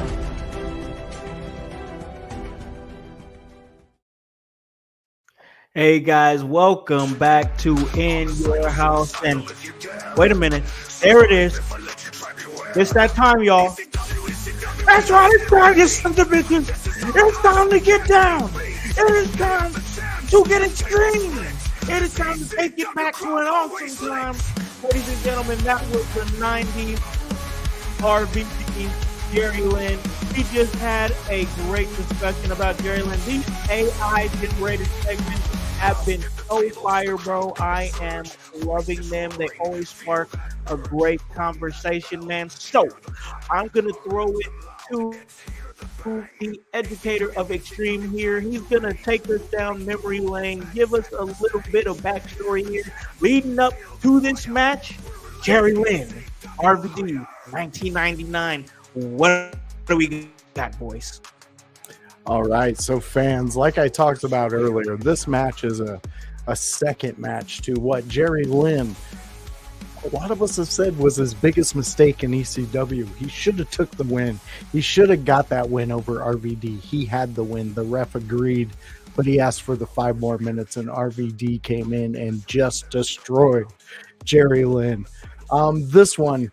Hey guys, welcome back to In Your House. And wait a minute, there it is. It's that time, y'all. That's right, it's time, you sons of bitches. It's time to get down. It is time to get extreme. It is time to take it back to an awesome time. Ladies and gentlemen, that was the 90s RVD, Jerry Lynn. We just had a great discussion about Jerry Lynn. These AI generated segments have been so fire, bro. I am loving them. They always spark a great conversation, man. So I'm gonna throw it to the educator of Extreme here. He's gonna take us down memory lane, give us a little bit of backstory here leading up to this match. Jerry Lynn, RVD, 1999. What do we got, boys? All right, so fans, like I talked about earlier, this match is a second match to what Jerry Lynn, a lot of us have said, was his biggest mistake in ECW. He should have took the win. He should have got that win over RVD. He had the win. The ref agreed, but he asked for the 5 more minutes, and RVD came in and just destroyed Jerry Lynn. This one,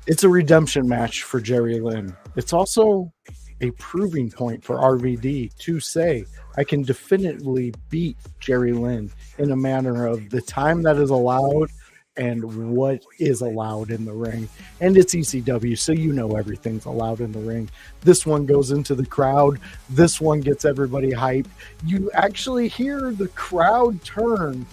it's a redemption match for Jerry Lynn. It's also a proving point for RVD to say, I can definitively beat Jerry Lynn in a manner of the time that is allowed and what is allowed in the ring. And it's ECW, so you know everything's allowed in the ring. This one goes into the crowd. This one gets everybody hyped. You actually hear the crowd turn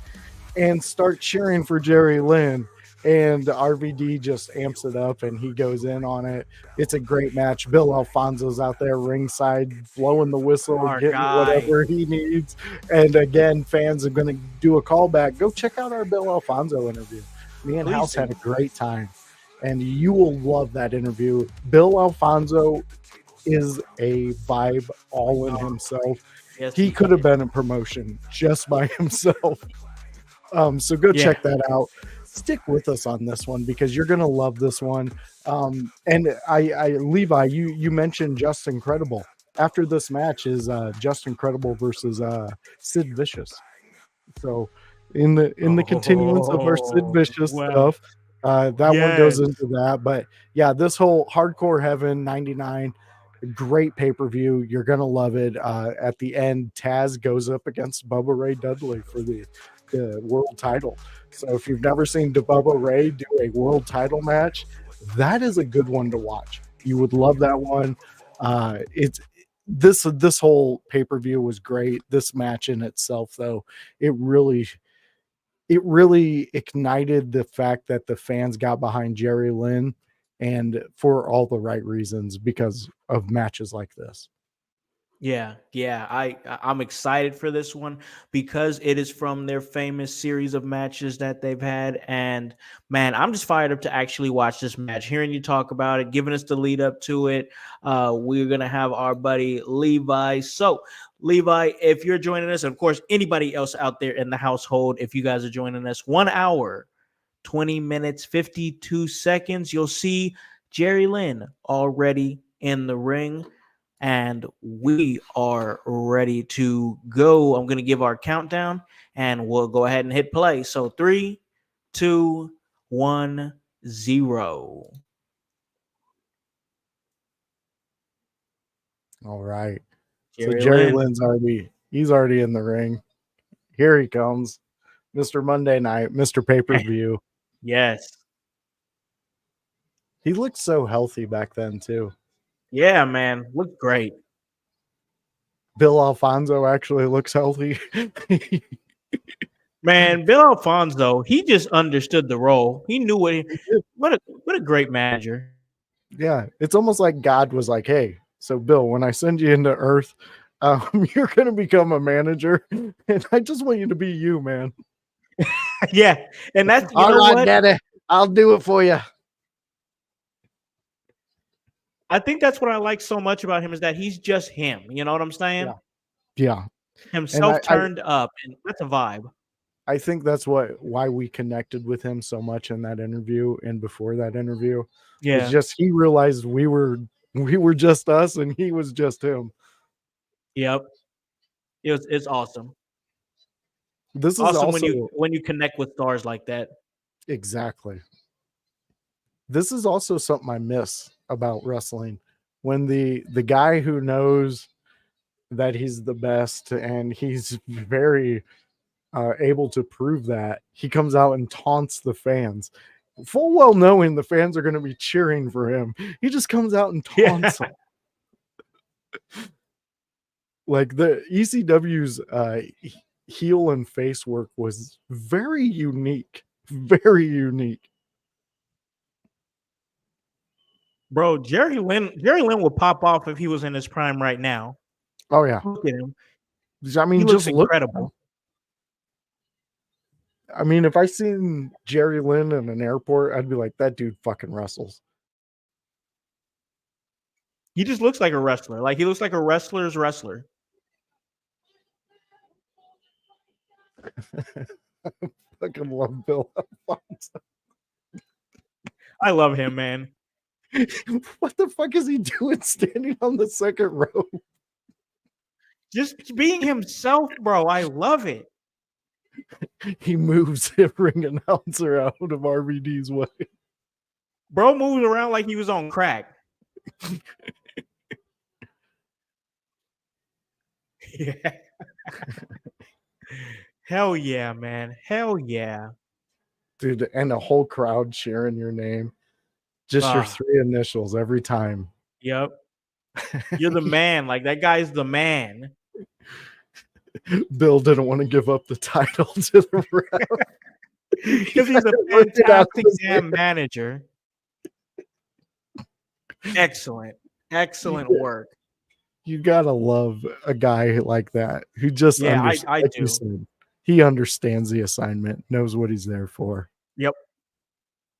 and start cheering for Jerry Lynn. And RVD just amps it up and he goes in on it. It's a great match. Bill Alfonso's out there ringside, blowing the whistle, Our getting guy. whatever he needs. And again, fans are going to do a callback. Go check out our Bill Alfonso interview. Me and Please Howse do. had a great time. And you will love that interview. Bill Alfonso is a vibe all in himself. Yes, He could have been a promotion just by himself. So go check that out. Stick with us on this one because you're gonna love this one. And I Levi, you mentioned Just Incredible. After this match is Just Incredible versus Sid Vicious. So in the continuance of our Sid Vicious stuff, that one goes into that. But yeah, this whole Hardcore Heaven 99, great pay-per-view. You're gonna love it. At the end, Taz goes up against Bubba Ray Dudley for the world title. So if you've never seen Bubba Ray do a world title match, that is a good one to watch. You would love that one. It's this whole pay-per-view was great. This match in itself, though, it really ignited the fact that the fans got behind Jerry Lynn, and for all the right reasons because of matches like this. Yeah, I'm excited for this one because it is from their famous series of matches that they've had. And man, I'm just fired up to actually watch this match. Hearing you talk about it, giving us the lead up to it. We're gonna have our buddy Levi. So Levi, if you're joining us, and of course anybody else out there in the household, if you guys are joining us, 1 hour, 20 minutes, 52 seconds, you'll see Jerry Lynn already in the ring. And we are ready to go. I'm going to give our countdown and we'll go ahead and hit play. So 3, 2, 1, 0. All right. Jerry so Jerry Lynn. Lynn's already in the ring. Here he comes. Mr. Monday Night, Mr. Pay-Per-View. Yes. He looked so healthy back then too. Yeah, man. Looked great. Bill Alfonso actually looks healthy. Man, Bill Alfonso, he just understood the role. He knew what a great manager. Yeah, it's almost like God was like, "Hey, so Bill, when I send you into Earth, you're going to become a manager, and I just want you to be you, man." Yeah, and that's all right, Daddy, I'll do it for you. I think that's what I like so much about him is that he's just him. You know what I'm saying? Yeah. Himself turned up, and that's a vibe. I think that's why we connected with him so much in that interview and before that interview. Yeah. It's just he realized we were just us and he was just him. Yep. It's awesome. This is awesome also when you connect with stars like that. Exactly. This is also something I miss about wrestling. When the guy who knows that he's the best and he's very able to prove that, he comes out and taunts the fans, full well knowing the fans are going to be cheering for him. He just comes out and taunts them. Like the ECW's heel and face work was very unique. Very unique. Bro, Jerry Lynn would pop off if he was in his prime right now. Oh yeah. Look at him. I mean, he just looks incredible. I mean, if I seen Jerry Lynn in an airport, I'd be like, that dude fucking wrestles. He just looks like a wrestler. Like he looks like a wrestler's wrestler. I fucking love Bill Alfonso. I love him, man. What the fuck is he doing standing on the second row? Just being himself, bro. I love it. He moves the ring announcer out of RVD's way. Bro moves around like he was on crack. Yeah. Hell yeah, man. Hell yeah. dude, and a whole crowd cheering your name. Just your Ah. 3 initials every time. Yep. You're the man. Like, that guy's the man. Bill didn't want to give up the title to the ref. Because he's a Work it out fantastic with damn manager. Excellent. Excellent Yeah. work. You gotta love a guy like that who just Yeah, I like you do. said, he understands the assignment, knows what he's there for. Yep.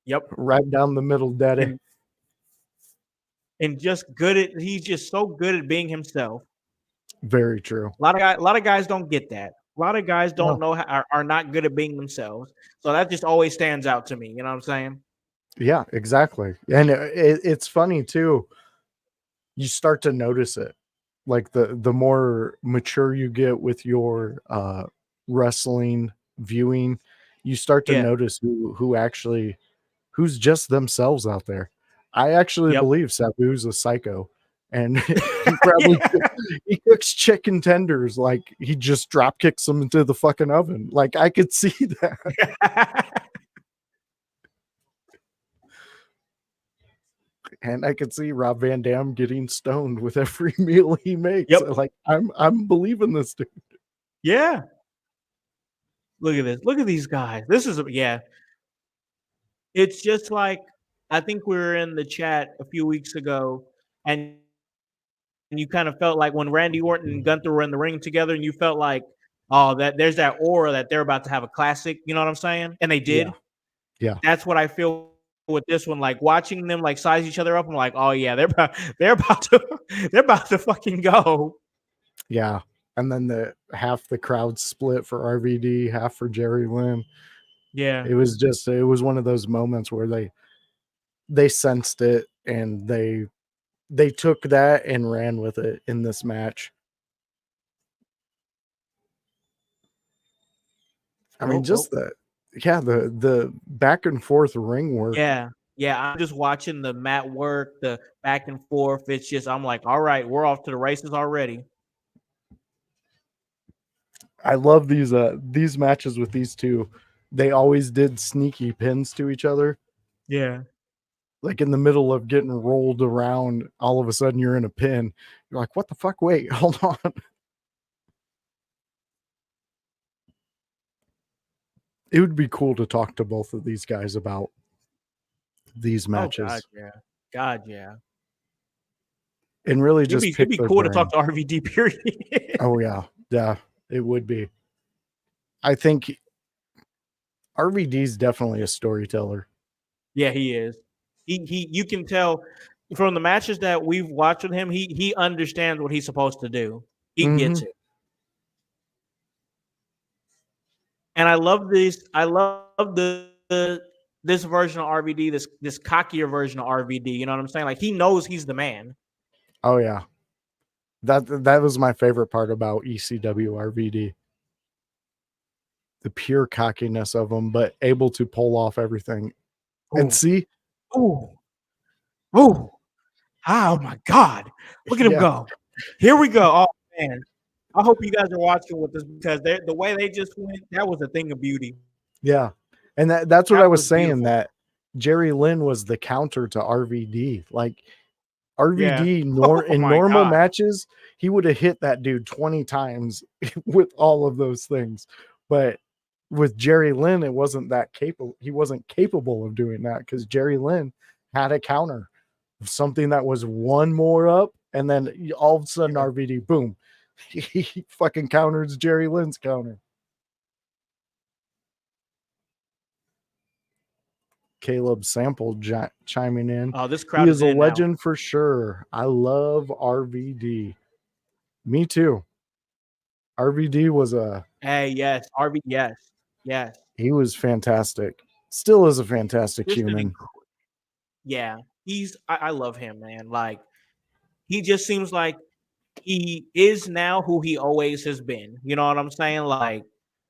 Yep. Right down the middle, daddy. And just he's just so good at being himself. Very true. A lot of guys don't get that. A lot of guys don't know are not good at being themselves. So that just always stands out to me. You know what I'm saying? Yeah, exactly. And it's funny too. You start to notice it. Like the more mature you get with your wrestling viewing, you start to Yeah. notice who's just themselves out there. I actually believe Sabu's a psycho, and he probably he cooks chicken tenders like he just drop kicks them into the fucking oven. Like, I could see that. And I could see Rob Van Dam getting stoned with every meal he makes. Yep. Like, I'm believing this dude. Yeah. Look at this. Look at these guys. This is It's just like, I think we were in the chat a few weeks ago, and you kind of felt like when Randy Orton and Gunther were in the ring together, and you felt like, oh, that there's that aura that they're about to have a classic. You know what I'm saying? And they did. Yeah. That's what I feel with this one. Like, watching them like size each other up, I'm like, oh yeah, they're about to fucking go. Yeah. And then half the crowd split for RVD, half for Jerry Lynn. Yeah. It was one of those moments where they sensed it, and they took that and ran with it in this match. I mean, just the back and forth ring work. Yeah. Yeah, I'm just watching the mat work, the back and forth. It's just, I'm like, all right, we're off to the races already. I love these matches with these two. They always did sneaky pins to each other. Yeah. Like, in the middle of getting rolled around, all of a sudden you're in a pin. You're like, what the fuck? Wait, hold on. It would be cool to talk to both of these guys about these matches. Oh, God, yeah. And really just it'd be cool to talk to RVD, period. Oh, yeah. Yeah, it would be. I think RVD's definitely a storyteller. Yeah, he is. He you can tell from the matches that we've watched with him, he understands what he's supposed to do. He gets it. And I love this. I love this version of RVD, this cockier version of RVD. You know what I'm saying? Like, he knows he's the man. Oh, yeah. That was my favorite part about ECW RVD. The pure cockiness of him, but able to pull off everything. Ooh. And see? Ooh. Oh my God. Look at him go. Here we go. Oh, man. I hope you guys are watching with this, because the way they just went, that was a thing of beauty. Yeah. And that's what I was saying, beautiful. that Jerry Lynn was the counter to RVD. Like, RVD in normal matches, he would have hit that dude 20 times with all of those things. But with Jerry Lynn, it wasn't that capable. He wasn't capable of doing that, because Jerry Lynn had a counter, something that was one more up, and then all of a sudden RVD, boom, he fucking counters Jerry Lynn's counter. Caleb Sample chiming in. Oh, this crowd He is a in legend for sure. I love RVD. Me too. RVD was yes, yes. He was fantastic. Still is a fantastic human. Yeah, I love him, man. Like, he just seems like he is now who he always has been. You know what I'm saying? Like,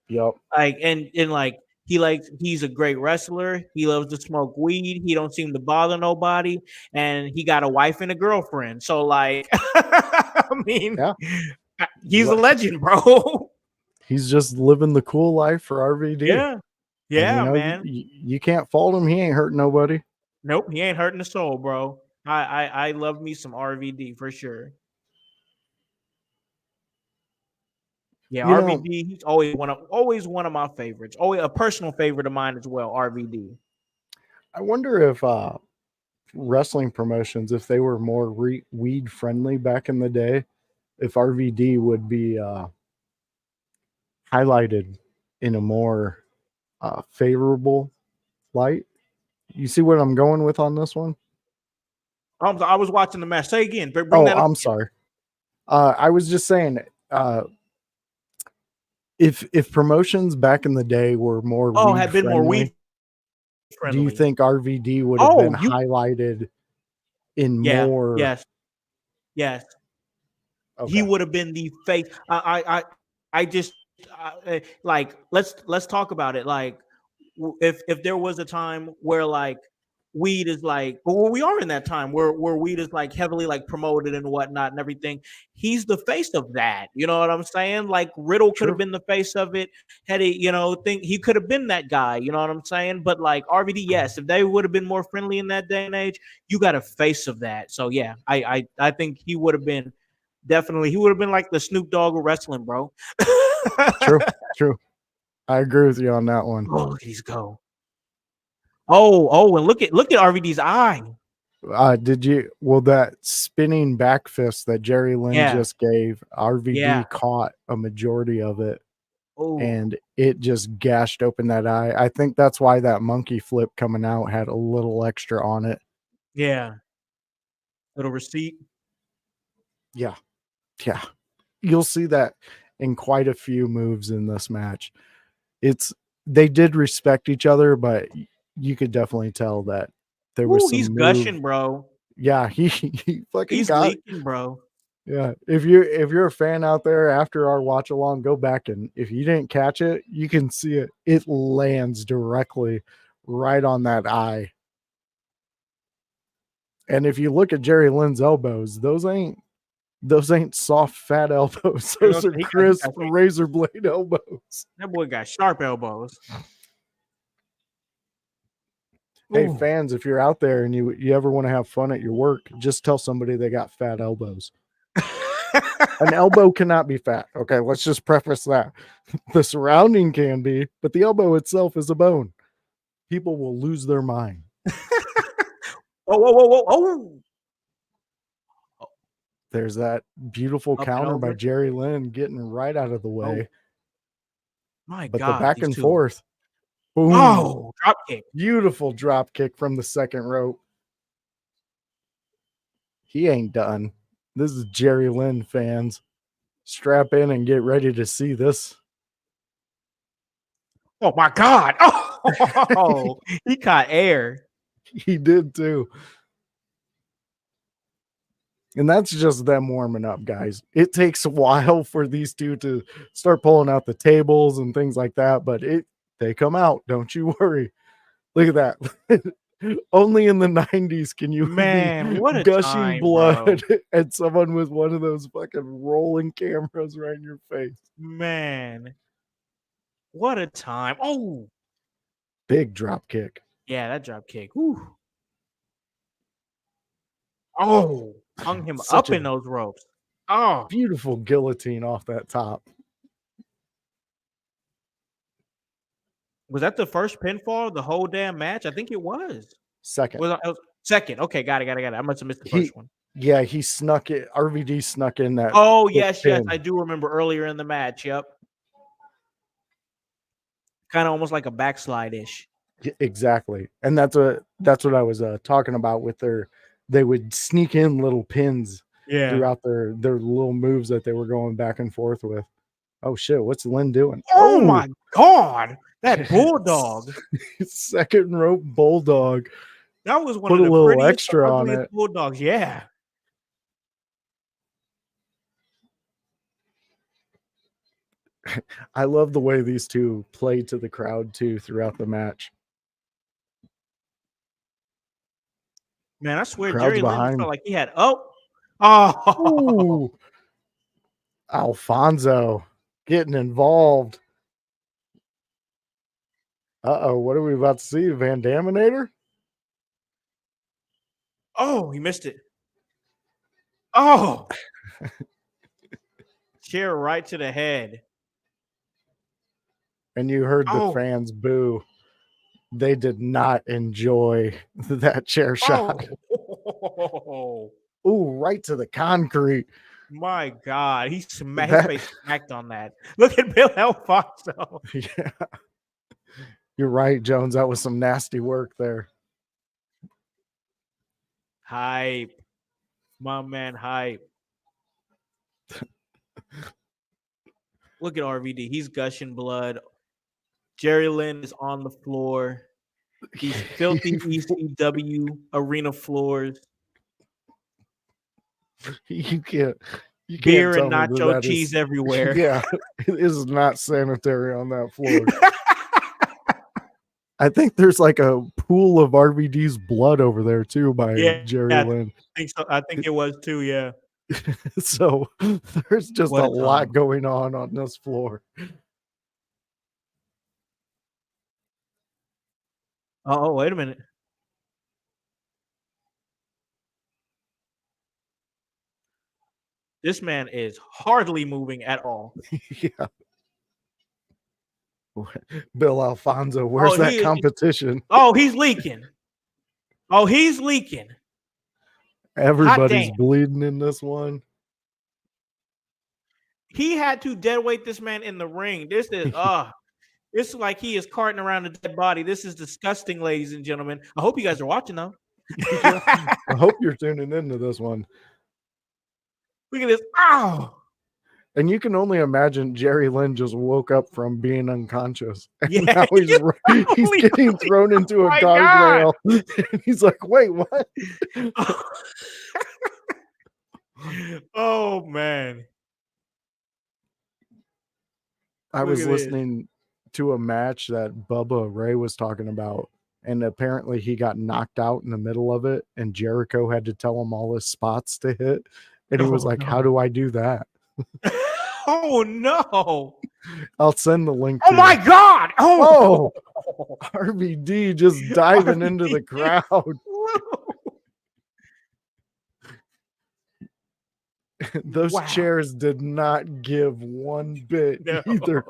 yep. Like, and like, he's a great wrestler. He loves to smoke weed. He don't seem to bother nobody, and he got a wife and a girlfriend. So, like, I mean, he's a legend, bro. He's just living the cool life for RVD. Yeah, And Yeah, man. you can't fault him. He ain't hurting nobody. Nope, he ain't hurting the soul, bro. I love me some RVD for sure. Yeah, You know, RVD, he's always one of my favorites. Always a personal favorite of mine as well, RVD. I wonder if wrestling promotions, if they were more weed friendly back in the day, if RVD would be highlighted in a more favorable light. You see what I'm going with on this one? I was watching the match. Say again. Bring Oh, that up. I'm sorry. I was just saying, if promotions back in the day were more Oh, weed had been more weed friendly, friendly. do you think RVD would have been highlighted in Yeah, more? yes. Okay. He would have been the face. I just like let's talk about it. Like if there was a time where like weed is like, well, we are in that time where weed is like heavily like promoted and whatnot and everything. He's the face of that. You know what I'm saying? Like Riddle could have been the face of it. Had he, think he could have been that guy. You know what I'm saying? But like RVD, yes, if they would have been more friendly in that day and age, you got a face of that. So yeah, I think he would have been. Definitely, he would have been like the Snoop Dogg of wrestling, bro. True. I agree with you on that one. Oh, he's go. Oh, and look at RVD's eye. That spinning back fist that Jerry Lynn just gave, RVD caught a majority of it. Ooh. And it just gashed open that eye. I think that's why that monkey flip coming out had a little extra on it. Yeah. Little receipt. Yeah. You'll see that in quite a few moves in this match. They did respect each other, but you could definitely tell that there was some he's gushing, bro. Yeah, he fucking he's leaking, bro. Yeah, if you're a fan out there after our watch along, go back, and if you didn't catch it, you can see it. It lands directly right on that eye. And if you look at Jerry Lynn's elbows, those ain't soft, fat elbows. Those are crisp razor blade elbows. That boy got sharp elbows. Hey, fans, if you're out there and you ever want to have fun at your work, just tell somebody they got fat elbows. An elbow cannot be fat. Okay, let's just preface that. The surrounding can be, but the elbow itself is a bone. People will lose their mind. Whoa. There's that beautiful counter by Jerry Lynn getting right out of the way. My but God. The back and forth. Boom. Oh, drop kick. Beautiful drop kick from the second rope. He ain't done. This is Jerry Lynn, fans. Strap in and get ready to see this. Oh, my God. Oh, he caught air. He did, too. And that's just them warming up, guys. It takes a while for these two to start pulling out the tables and things like that, but they come out. Don't you worry. Look at that. Only in the 90s can you be what a gushing time, blood and someone with one of those fucking rolling cameras right in your face. Man, what a time. Oh, big drop kick. Yeah, that drop kick. Whew. Oh, hung him up in those ropes. Oh, beautiful guillotine off that top. Was that the first pinfall of the whole damn match? I think it was. Second. Second. Okay, got it. I must have missed the first one. Yeah, he snuck it. RVD snuck in that. Oh, yes. I do remember earlier in the match. Yep. Kind of almost like a backslide-ish. Exactly. And that's what I was talking about with they would sneak in little pins throughout their little moves that they were going back and forth with. Oh, shit. What's Lynn doing? Oh my God. That bulldog. Second rope bulldog. That was one Put of the a little prettiest, extra on it. Bulldogs. Yeah. I love the way these two played to the crowd too throughout the match. Man, I swear Crowd's Jerry Lynn behind. felt like he had Ooh. Alfonso getting involved. Uh-oh, what are we about to see? Van Daminator? Oh, he missed it. Oh, chair right to the head. And you heard the Oh. fans boo. They did not enjoy that chair shot. Oh, Ooh, right to the concrete. my God. His That- face smacked on that. Look at Bill Alfonso. Yeah. You're right, Jones. That was some nasty work there. Hype. My man, hype. Look at RVD. He's gushing blood. Jerry Lynn is on the floor. These filthy ECW arena floors. You can't Beer tell and me nacho that cheese is, everywhere. Yeah, it is not sanitary on that floor. I think there's like a pool of RVD's blood over there too by Jerry Lynn. I think so. I think it was too, yeah. So there's just What a a lot time. going on this floor. Oh, wait a minute. This man is hardly moving at all. Yeah. Bill Alfonso, where's that competition? Oh, he's leaking. Oh, he's leaking. Everybody's bleeding in this one. He had to deadweight this man in the ring. This is like he is carting around a dead body. This is disgusting, ladies and gentlemen. I hope you guys are watching though. I hope you're tuning into this one. Look at this. Ow! And you can only imagine Jerry Lynn just woke up from being unconscious. And Yeah, now he's getting thrown into a guardrail. And he's like, wait, what? Oh, man. I was listening to a match that Bubba Ray was talking about. And apparently he got knocked out in the middle of it. And Jericho had to tell him all his spots to hit. And he was like, how do I do that? Oh, no. I'll send the link. Oh, my God. Oh, RVD just diving into the crowd. Those chairs did not give one bit either.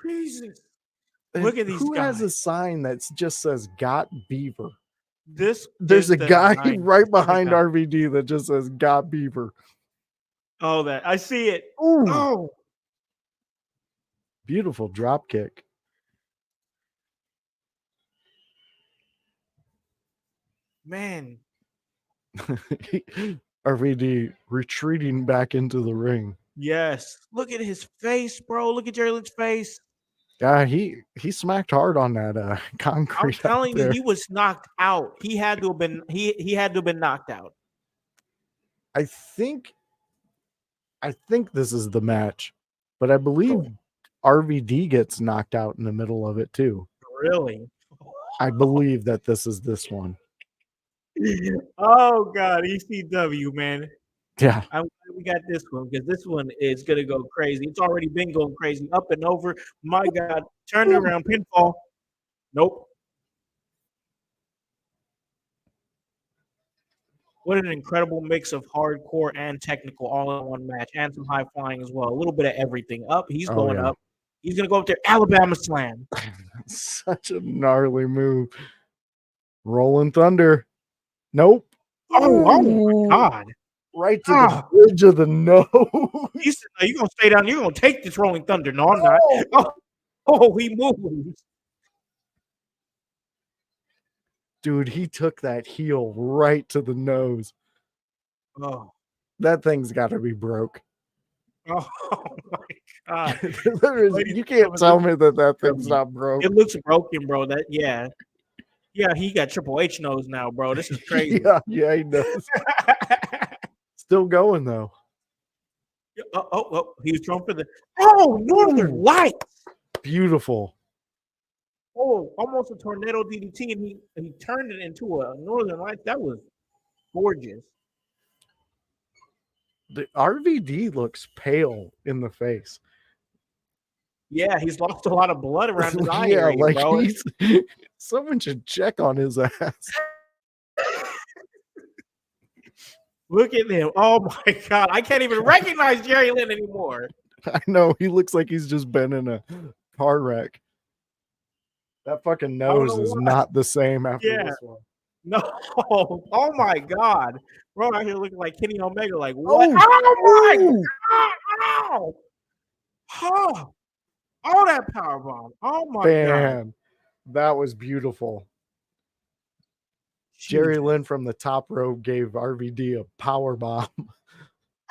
Jesus. Look at these Who guys. has a sign that just says "Got Beaver"? There's a guy right behind RVD that just says "Got Beaver." Oh, that I see it. Ooh. Oh, beautiful drop kick. Man. RVD retreating back into the ring. Yes. Look at his face, bro. Look at Jerry Lynn's face. Yeah, he smacked hard on that concrete. I'm telling you, he was knocked out. He had to have been he had to have been knocked out. I think this is the match, but I believe RVD gets knocked out in the middle of it too. Really? I believe that this is this one. Oh God, ECW, man. Yeah. I'm glad we got this one because this one is gonna go crazy. It's already been going crazy, up and over. My God, turn it around, pinfall. Nope. What an incredible mix of hardcore and technical all in one match, and some high flying as well. A little bit of everything. Up, he's going up. He's gonna go up there. Alabama slam. Such a gnarly move. Rolling Thunder. Nope. Oh my God. Right to the bridge of the nose. He said, no, you're going to stay down. You're going to take this Rolling Thunder. No, I'm not. Oh, he moves. Dude, he took that heel right to the nose. Oh. That thing's got to be broke. Oh, my God. You can't tell me that thing's not broke. It looks broken, bro. Yeah, he got Triple H nose now, bro. This is crazy. yeah, he does. Still going though. He was thrown for the Northern Lights. Beautiful. Oh, almost a tornado DDT, and he turned it into a Northern Lights. That was gorgeous. The RVD looks pale in the face. Yeah, he's lost a lot of blood around his eye Yeah, area, like bro. someone should check on his ass. Look at him. Oh my God. I can't even recognize Jerry Lynn anymore. I know, he looks like he's just been in a car wreck. That fucking I don't nose know is why. not the same after Yeah. this one. No. Oh my God. Bro out here looking like Kenny Omega. Like, what? Oh, Oh my ooh, God. Ow. Oh. Oh, that power bomb. Oh my God. man, that was beautiful. Jerry Jesus. Lynn from the top rope gave RVD a power bomb.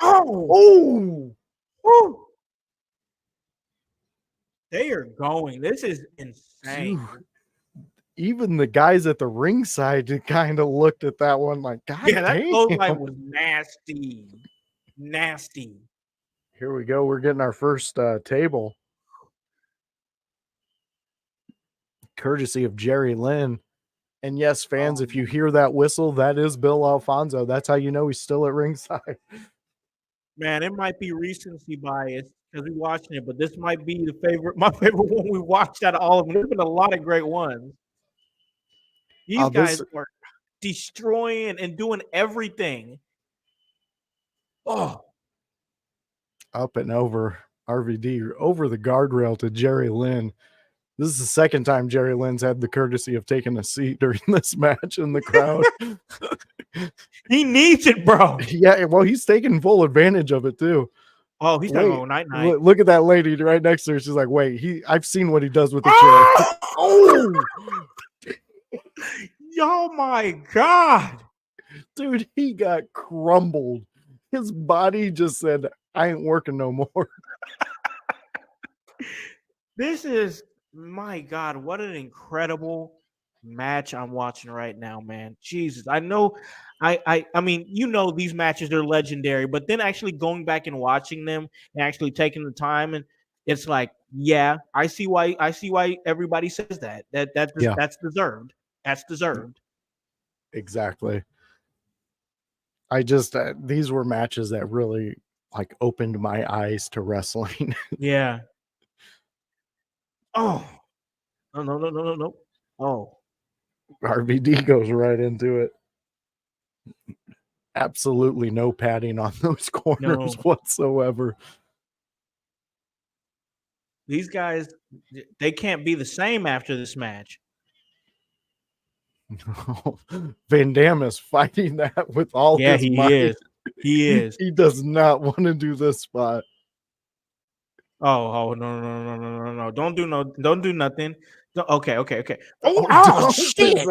Oh. Oh, Woo. They are going. This is insane. dude. Even the guys at the ringside kind of looked at that one like, God Yeah, that damn. clothesline was nasty. Nasty. Here we go. We're getting our first table. Courtesy of Jerry Lynn. And yes, fans, if you hear that whistle, that is Bill Alfonso. That's how you know he's still at ringside. Man, it might be recency bias because we're watching it, but this might be my favorite one we watched out of all of them. There's been a lot of great ones. These guys are destroying and doing everything. Oh, Up and over RVD, over the guardrail to Jerry Lynn. This is the second time Jerry Lynn's had the courtesy of taking a seat during this match in the crowd. he needs it, bro. Yeah, well, he's taking full advantage of it too. Oh, he's talking about night night. Look at that lady right next to her. She's like, wait, I've seen what he does with the chair. Oh, oh my God. dude, he got crumbled. His body just said, I ain't working no more. This is, my God, what an incredible match I'm watching right now, man. Jesus. I know I mean, you know, these matches are legendary, but then actually going back and watching them and actually taking the time, and it's like, yeah, I see why everybody says that. That's deserved. That's deserved. Exactly. I just these were matches that really like opened my eyes to wrestling. Yeah. Oh. No. Oh. RVD goes right into it. Absolutely no padding on those corners whatsoever. These guys, they can't be the same after this match. Van Dam is fighting that with all his might. Is. He is. He does not want to do this spot. Oh no. Don't do nothing. Okay. Oh shit.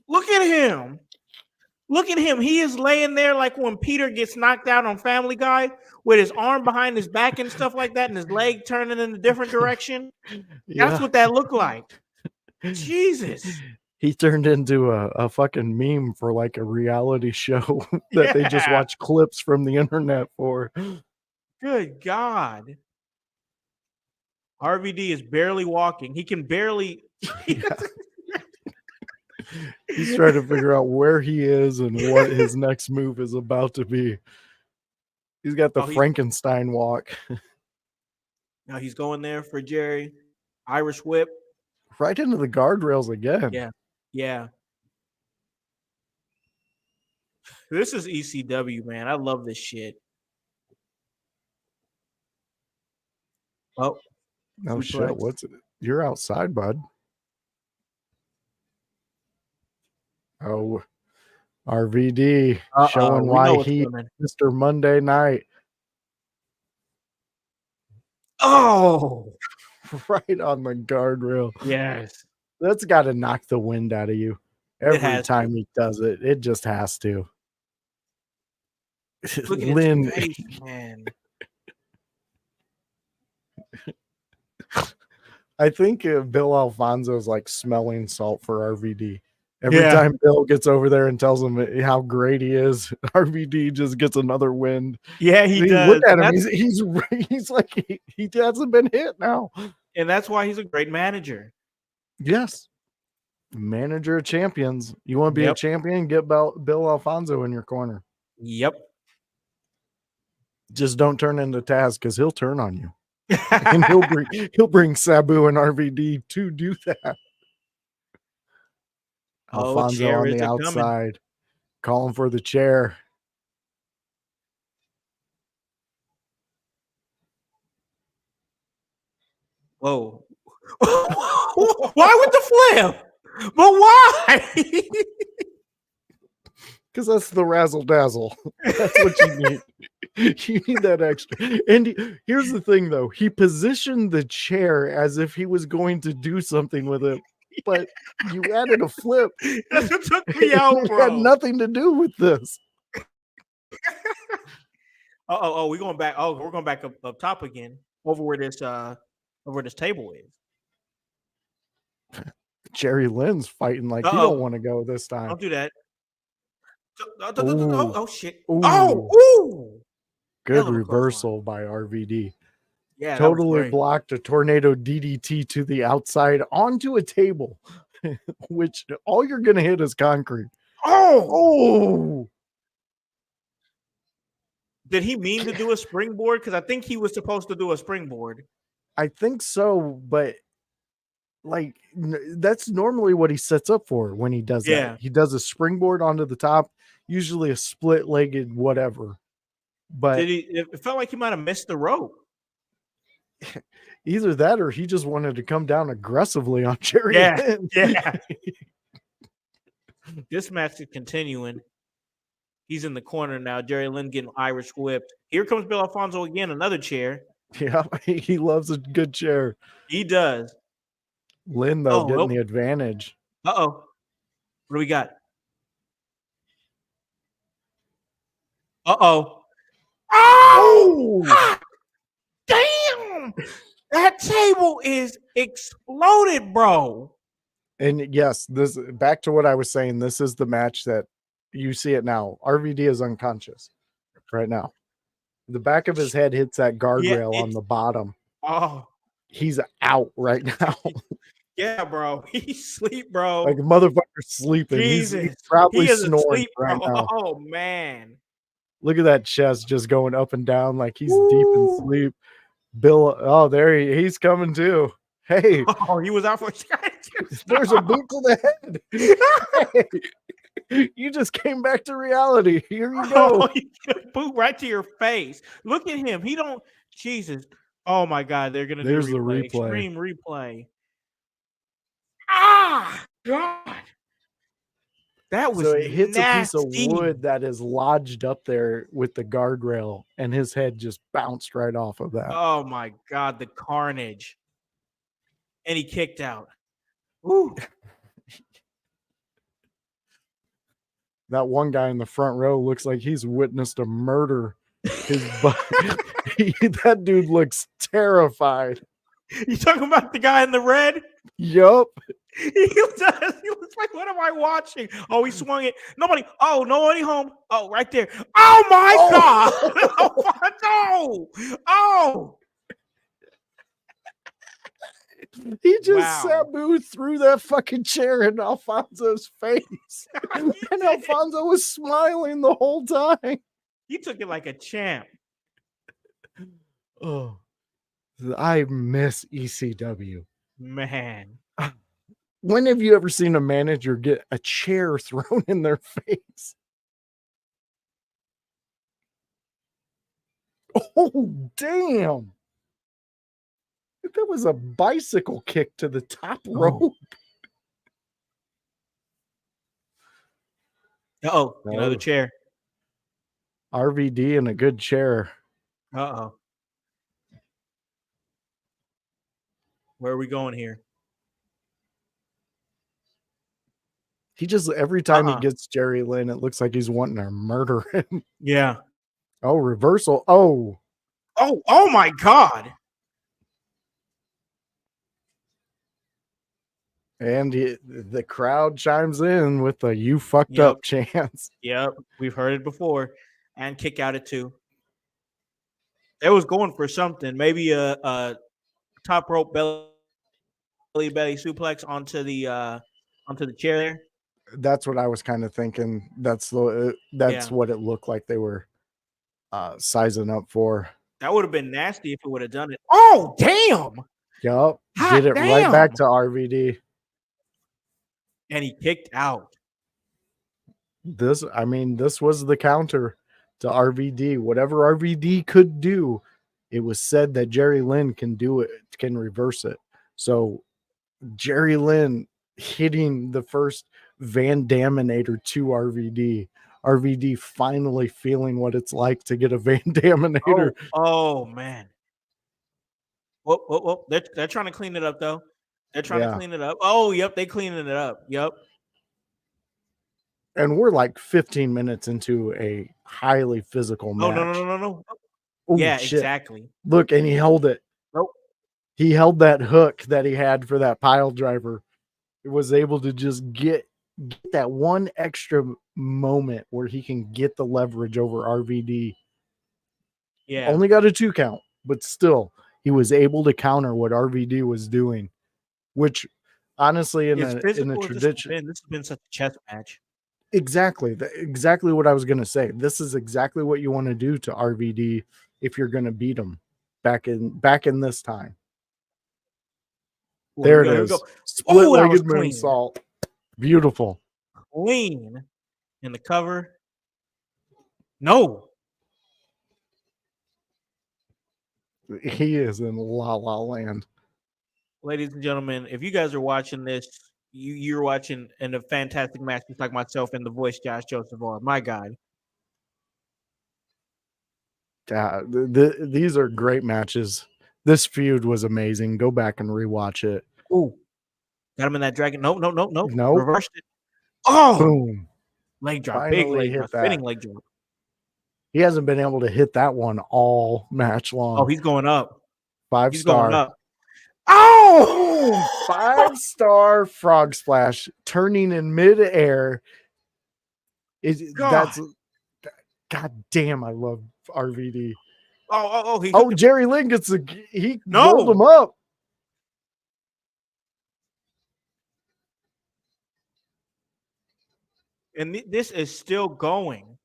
Look at him. Look at him. He is laying there like when Peter gets knocked out on Family Guy with his arm behind his back and stuff like that and his leg turning in a different direction. Yeah. That's what that looked like. Jesus. He turned into a fucking meme for like a reality show that they just watch clips from the internet for. Good God. RVD is barely walking. He can barely. He's trying to figure out where he is and what his next move is about to be. He's got the Frankenstein walk. Now he's going there for Jerry. Irish whip. Right into the guardrails again. Yeah. This is ECW, man. I love this shit. Oh. Oh, shit. What's it? You're outside, bud. Oh, RVD showing why he Mr. Monday Night. Oh, right on the guardrail. Yes. That's got to knock the wind out of you. Every time he does it, it just has to. Look at Lynn, his face, man. I think Bill Alfonso's like smelling salt for RVD. Every time Bill gets over there and tells him how great he is, RVD just gets another wind. Yeah, he does. Look at him. He's like he hasn't been hit now. And that's why he's a great manager. Yes. Manager of champions. You want to be a champion? Get Bill Alfonso in your corner. Yep. Just don't turn into Taz because he'll turn on you. And he'll bring Sabu and RVD to do that. Oh, Alfonso chair on is the a-coming. outside, calling for the chair. Whoa. Why with the flip? But why? Because that's the razzle dazzle. That's what you need. You need that extra. And here's the thing, though. He positioned the chair as if he was going to do something with it, but you added a flip. That's what took me out, It bro. had nothing to do with this. Oh, we're going back. Oh, we're going back up top again, over where this table is. Jerry Lynn's fighting like he Uh-oh. don't want to go this time. Don't do that. Ooh. Oh shit. Ooh. Oh, ooh. Good Hell of a reversal by RVD. Yeah, that was Totally great. blocked a tornado DDT to the outside onto a table, which all you're going to hit is concrete. Oh! Did he mean to do a springboard? Because I think he was supposed to do a springboard. I think so, but like that's normally what he sets up for when he does Yeah. that. He does a springboard onto the top, usually a split-legged whatever. But it felt like he might have missed the rope. Either that or he just wanted to come down aggressively on Jerry Lynn. Yeah. This match is continuing. He's in the corner now. Jerry Lynn getting Irish whipped. Here comes Bill Alfonso again, another chair. Yeah, he loves a good chair. He does. Lynn, though, getting the advantage. Uh-oh. What do we got? Uh-oh. Oh! Damn! That table is exploded, bro. And yes, this back to what I was saying. This is the match that you see it now. RVD is unconscious right now. The back of his head hits that guardrail on the bottom. Oh. He's out right now. Yeah, bro. He's asleep, bro. Like a motherfucker sleeping. He's probably snoring asleep, right now. Oh, man. Look at that chest just going up and down like he's deep in sleep. Bill, oh, there he's coming too. Hey. Oh, he was out for a second. There's a boot to the head. Hey, you just came back to reality. Here you go. Oh, boot right to your face. Look at him. He don't. Jesus. Oh my God. They're gonna. There's do the replay. Extreme replay. Ah, God. That was so it hits nasty. a piece of wood that is lodged up there with the guardrail, and his head just bounced right off of that. Oh my God, the carnage. And he kicked out. Woo. That one guy in the front row looks like he's witnessed a murder. That dude looks terrified. You talking about the guy in the red? Yup. He does. He looks like, what am I watching? Oh, he swung it. Nobody home. Oh, right there. Oh my God. No. Oh. He just Sabu threw that fucking chair in Alfonso's face. And Alfonso was smiling the whole time. He took it like a champ. Oh, I miss ECW. Man. When have you ever seen a manager get a chair thrown in their face? Oh, damn. That was a bicycle kick to the top rope. Uh-oh, another chair. RVD in a good chair. Uh-oh. Where are we going here? He just, every time he gets Jerry Lynn, it looks like he's wanting to murder him. Yeah. Oh, reversal. Oh. Oh my God. And the crowd chimes in with a "you fucked up" chance. Yep, we've heard it before. And kick out at 2. They was going for something. Maybe a top rope belly suplex onto the chair there. That's what I was kind of thinking. That's what it looked like they were. sizing up for. That would have been nasty if it would have done it. Oh, damn. Yup. Hot Did it right back damn. to RVD. And he kicked out. This was the counter to RVD. Whatever RVD could do, it was said that Jerry Lynn can do it, can reverse it. So Jerry Lynn hitting the first Van Daminator to RVD. RVD finally feeling what it's like to get a Van Daminator. Oh man. Whoa. They're trying to clean it up though. They're trying to clean it up. Oh, yep, they cleaning it up. Yep. And we're like 15 minutes into a highly physical match. No. Oh, yeah, shit. exactly. Look, and he held it. Nope. He held that hook that he had for that pile driver. He was able to just get that one extra moment where he can get the leverage over RVD. Yeah. Only got a 2 count, but still, he was able to counter what RVD was doing, which honestly, in a tradition, this has been such a chess match. Exactly what I was going to say. This is exactly what you want to do to RVD if you're going to beat him back in this time. Ooh, there it is. Split-legged moonsault. Beautiful. Clean in the cover. No. He is in La La Land. Ladies and gentlemen, if you guys are watching this, you're watching in a fantastic match just like myself and the voice Josh Joseph are. My God. These are great matches. This feud was amazing. Go back and rewatch it. Ooh. Got him in that dragon. No. Nope. Reversed it. Oh. Boom. Leg drop. Finally Big leg drop. Spinning leg drop. He hasn't been able to hit that one all match long. Oh, he's going up. 5-star. Going up. Oh! 5-star frog splash turning in midair. God damn, I love RVD. Jerry Lynn gets rolled him up. And this is still going.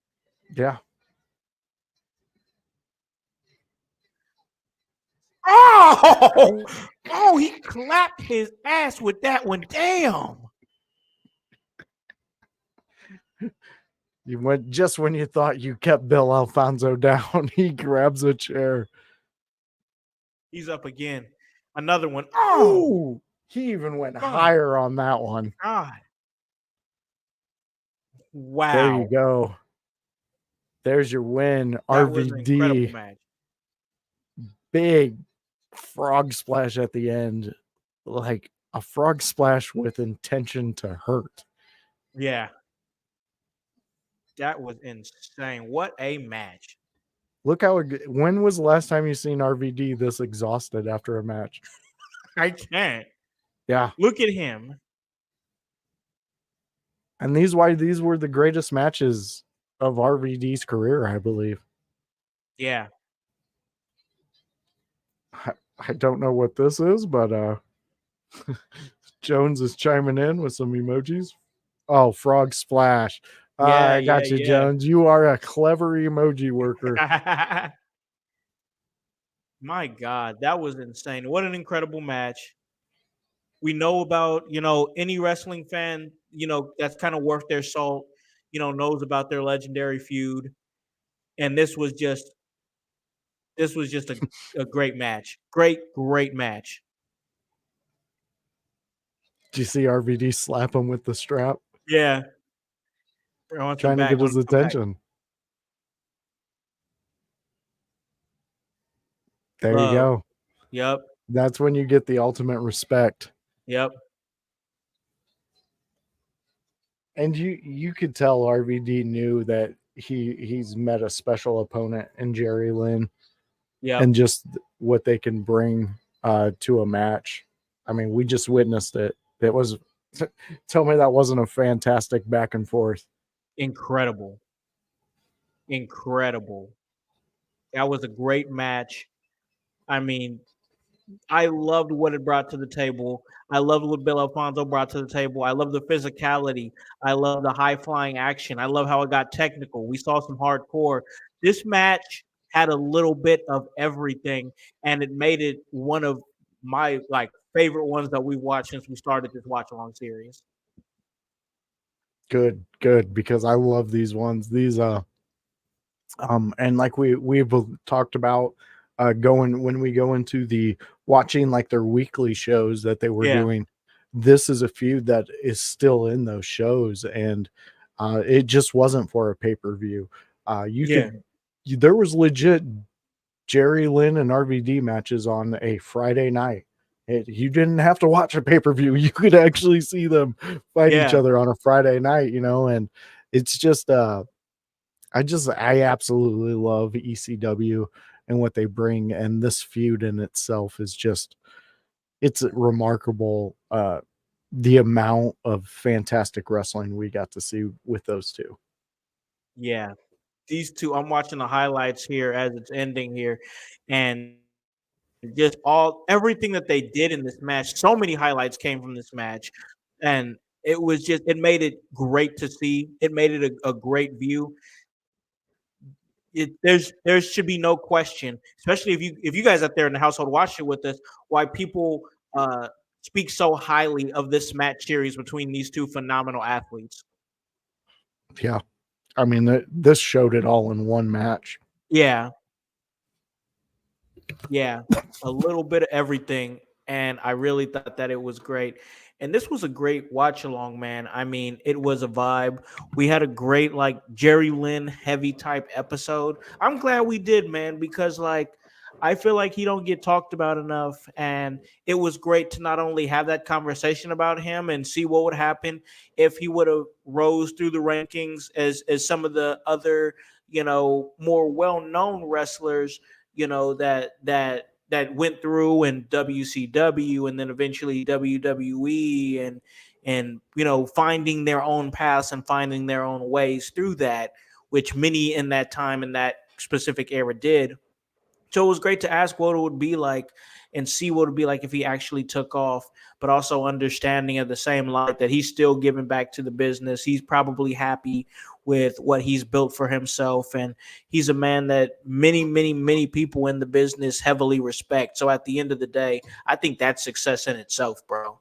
Yeah. Oh, he clapped his ass with that one. Damn. You went just when you thought you kept Bill Alfonso down. He grabs a chair. He's up again. Another one. Oh, he even went higher on that one. God. Wow. There you go. There's your win. That RVD. was an incredible match. Big frog splash at the end. Like a frog splash with intention to hurt. Yeah. That was insane. What a match. Look how when was the last time you seen RVD this exhausted after a match? I can't. Yeah. Look at him. And these were the greatest matches of RVD's career, I believe. Yeah. I don't know what this is, but Jones is chiming in with some emojis. Oh, frog splash. I got you, Jones. You are a clever emoji worker. My God, that was insane. What an incredible match. We know about, any wrestling fan, that's kind of worth their salt, knows about their legendary feud. And this was just a great match. Great match. Did you see RVD slap him with the strap? Yeah. Trying to get his attention. There you go. Yep. That's when you get the ultimate respect. Yep. And you could tell RVD knew that he's met a special opponent in Jerry Lynn. Yeah. And just what they can bring to a match. I mean, we just witnessed it. It was tell me that wasn't a fantastic back and forth. Incredible. That was a great match. I mean, I loved what it brought to the table. I loved what Bill Alfonso brought to the table. I love the physicality. I love the high flying action. I love how it got technical. We saw some hardcore. This match had a little bit of everything, and it made it one of my like favorite ones that we've watched since we started this watch along series. Good, good, because I love these ones. These and like we've talked about going when we go into the watching like their weekly shows that they were Yeah, doing. This is a feud that is still in those shows, and it just wasn't for a pay-per-view. You yeah, could there was legit Jerry Lynn and RVD matches on a Friday night. You didn't have to watch a pay-per-view. You could actually see them fight each yeah. other on a Friday night, and it's just I absolutely love ECW and what they bring, and this feud in itself is just it's remarkable. The amount of fantastic wrestling we got to see with those two. Yeah, these two. I'm watching the highlights here as it's ending here, and just all everything that they did in this match. So many highlights came from this match, and it made it great to see. It made it a great view. There should be no question, especially if you guys out there in the household watched it with us, why people uh, speak so highly of this match series between these two phenomenal athletes. Yeah, I mean this showed it all in one match. Yeah, yeah, a little bit of everything, and I really thought that it was great. And this was a great watch along, man. I mean, it was a vibe. We had a great like Jerry Lynn heavy type episode. I'm glad we did, man, because like I feel like he don't get talked about enough, and it was great to not only have that conversation about him and see what would happen if he would have rose through the rankings as some of the other more well known wrestlers that went through in WCW and then eventually WWE and finding their own paths and finding their own ways through that, which many in that time in that specific era did. So it was great to ask what it would be like and see what it would be like if he actually took off, but also understanding at the same light that he's still giving back to the business. He's probably happy with what he's built for himself. And he's a man that many, many, many people in the business heavily respect. So at the end of the day, I think that's success in itself, bro.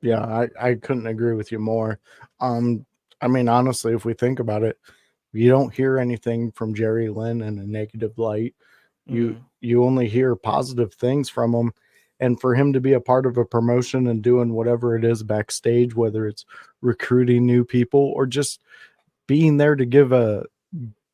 Yeah, I couldn't agree with you more. Um, I mean, honestly, if we think about it, you don't hear anything from Jerry Lynn in a negative light. You Mm, you only hear positive things from him. And for him to be a part of a promotion and doing whatever it is backstage, whether it's recruiting new people or just being there to give a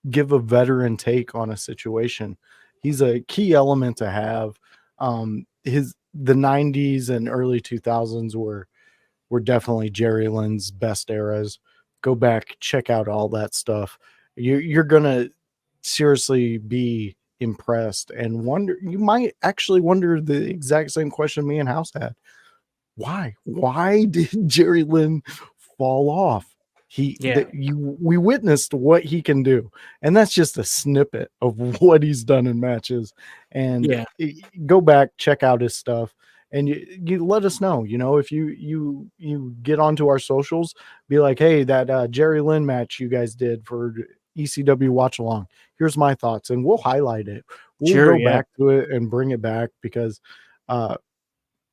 veteran take on a situation, he's a key element to have. The 90s and early 2000s were definitely Jerry Lynn's best eras. Go back, check out all that stuff. You're gonna seriously be impressed and wonder. You might actually wonder the exact same question me and House had. Why did Jerry Lynn fall off? yeah. We witnessed what he can do, and that's just a snippet of what he's done in matches. And Yeah. go back, check out his stuff, and you let us know. If you get onto our socials, be like, hey, that Jerry Lynn match you guys did for ECW Watch Along. Here's my thoughts, and we'll highlight it. We'll Sure. go Yeah. back to it and bring it back because uh,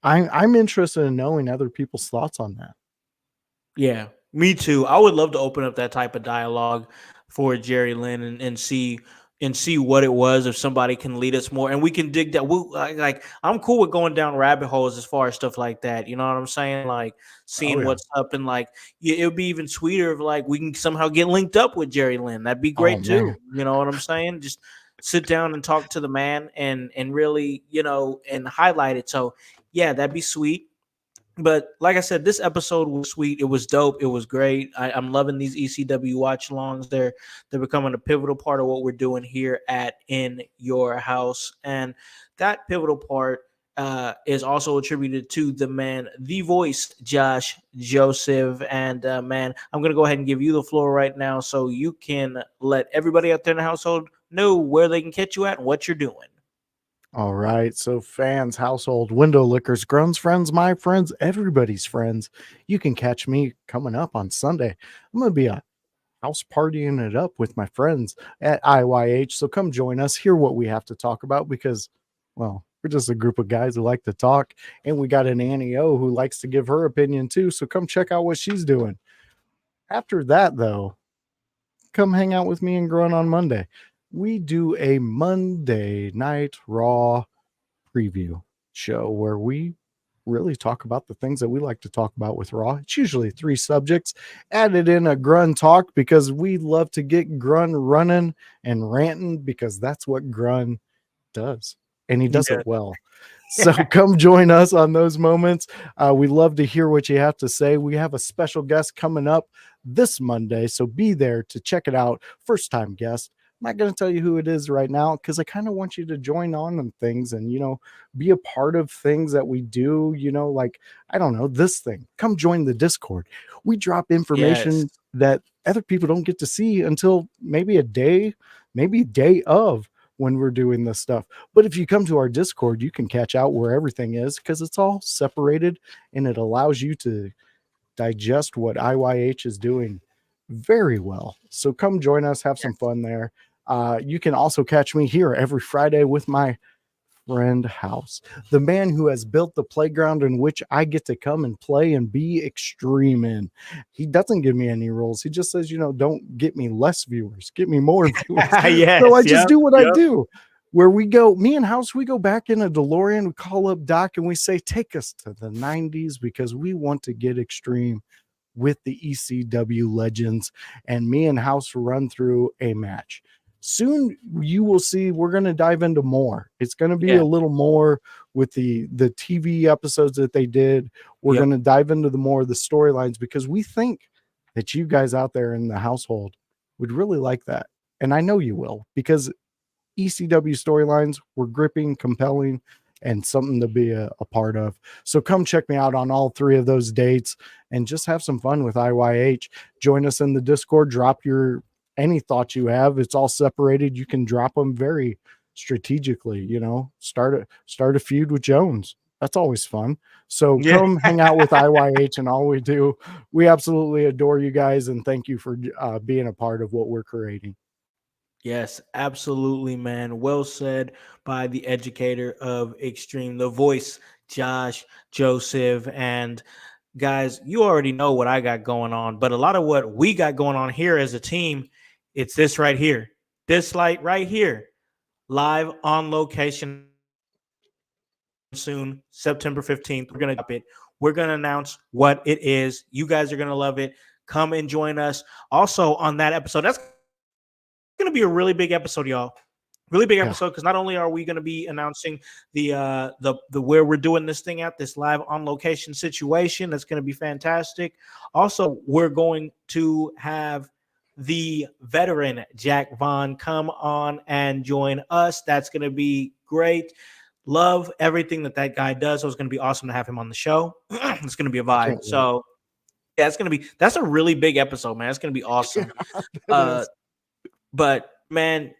I'm interested in knowing other people's thoughts on that. Yeah, me too. I would love to open up that type of dialogue for Jerry Lynn and see what it was if somebody can lead us more and we can dig that. Like I'm cool with going down rabbit holes as far as stuff like that. You know what I'm saying? Like Oh seeing yeah. what's up and like it would be even sweeter if like we can somehow get linked up with Jerry Lynn. That'd be Oh great man. too. You know what I'm saying? Just sit down and talk to the man and really and highlight it. So yeah, that'd be sweet. But like I said, this episode was sweet. It was dope. It was great. I'm loving these ECW watch alongs. They're becoming a pivotal part of what we're doing here at In Your House, and that pivotal part is also attributed to the man, the voice, Josh Joseph. And man, I'm gonna go ahead and give you the floor right now, so you can let everybody out there in the household know where they can catch you at and what you're doing. All right. So, fans, household, window lickers, Grun's friends, my friends, everybody's friends. You can catch me coming up on Sunday. I'm going to be house partying it up with my friends at IYH. So, come join us, hear what we have to talk about because, well, we're just a group of guys who like to talk. And we got an Annie O who likes to give her opinion too. So, come check out what she's doing. After that, though, come hang out with me and Grun on Monday. We do a Monday Night Raw preview show where we really talk about the things that we like to talk about with Raw. It's usually 3 subjects, added in a Grun talk because we love to get Grun running and ranting because that's what Grun does. And he does it well. So come join us on those moments. We love to hear what you have to say. We have a special guest coming up this Monday, so be there to check it out. First time guest. I'm not going to tell you who it is right now because I kind of want you to join on things and, be a part of things that we do, like, I don't know, this thing. Come join the Discord. We drop information that other people don't get to see until maybe day of when we're doing this stuff. But if you come to our Discord, you can catch out where everything is because it's all separated and it allows you to digest what IYH is doing very well. So come join us, have some fun there. You can also catch me here every Friday with my friend Howse, the man who has built the playground in which I get to come and play and be extreme in. He doesn't give me any rules. He just says, don't get me less viewers, get me more viewers. So I just do what I do. Where we go, me and Howse, we go back in a DeLorean, we call up Doc and we say, take us to the 90s because we want to get extreme with the ECW legends. And me and Howse run through a match. Soon you will see we're going to dive into more. It's going to be a little more with the TV episodes that they did. We're going to dive into the more of the storylines because we think that you guys out there in the household would really like that. And I know you will because ECW storylines were gripping, compelling, and something to be a part of. So come check me out on all 3 of those dates and just have some fun with IYH. Join us in the Discord. Drop any thoughts you have. It's all separated. You can drop them very strategically, start a feud with Jones. That's always fun. So come hang out with IYH and all we do. We absolutely adore you guys and thank you for being a part of what we're creating. Yes, absolutely, man. Well said by the educator of Extreme, the voice, Josh Joseph. And guys, you already know what I got going on, but a lot of what we got going on here as a team, it's this right here, this light right here, live on location soon, September 15th. We're going to drop it. We're going to announce what it is. You guys are going to love it. Come and join us. Also on that episode, that's going to be a really big episode, y'all. Really big episode because not only are we going to be announcing the where we're doing this thing at, this live on location situation, that's going to be fantastic. Also, we're going to have the veteran Jack Vaughn come on and join us. That's going to be great. Love everything that guy does. So it's going to be awesome to have him on the show. It's going to be a vibe. So yeah, that's a really big episode, man. It's going to be awesome. But man,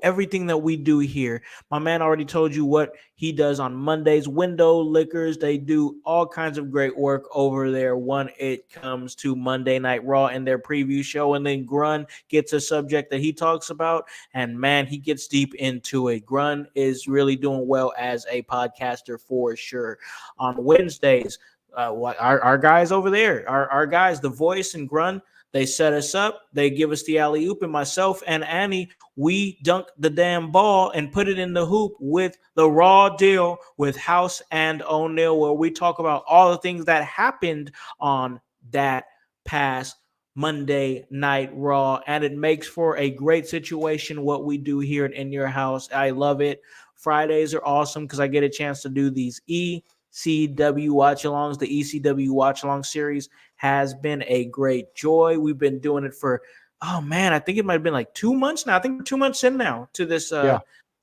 everything that we do here. My man already told you what he does on Mondays. Window Lickers, they do all kinds of great work over there when it comes to Monday Night Raw and their preview show. And then Grun gets a subject that he talks about, and man, he gets deep into it. Grun is really doing well as a podcaster for sure. On Wednesdays, our guys over there, our guys, The Voice and Grun, they set us up. They give us the alley-oop, and myself and Annie, we dunk the damn ball and put it in the hoop with the Raw Deal with Howse and O'Neal, where we talk about all the things that happened on that past Monday Night Raw, and it makes for a great situation what we do here at In Your House. I love it. Fridays are awesome because I get a chance to do these ECW Watch Alongs. The ECW Watch Along series has been a great joy. We've been doing it for, I think it might have been like 2 months now. I think we're 2 months in now to this to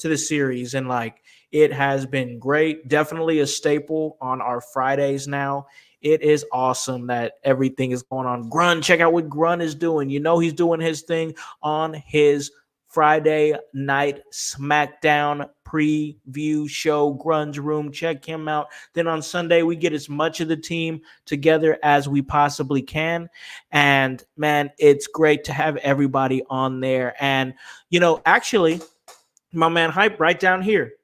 this series, and like it has been great. Definitely a staple on our Fridays now. It is awesome that everything is going on. Grun, check out what Grun is doing. He's doing his thing on his Friday Night SmackDown preview show, Grunge Room. Check him out. Then on Sunday, we get as much of the team together as we possibly can. And man, it's great to have everybody on there. And, actually, my man Hype right down here,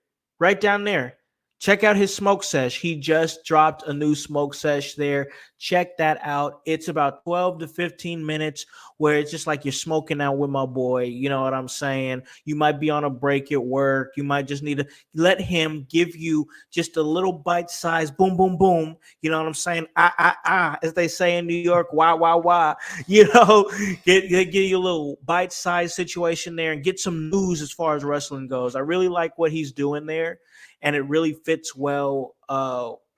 right down there. Check out his smoke sesh. He just dropped a new smoke sesh there. Check that out. It's about 12 to 15 minutes where it's just like you're smoking out with my boy. You know what I'm saying? You might be on a break at work. You might just need to let him give you just a little bite size boom, boom, boom. You know what I'm saying? As they say in New York, wah. Get you a little bite size situation there and get some news as far as wrestling goes. I really like what he's doing there. And it really fits well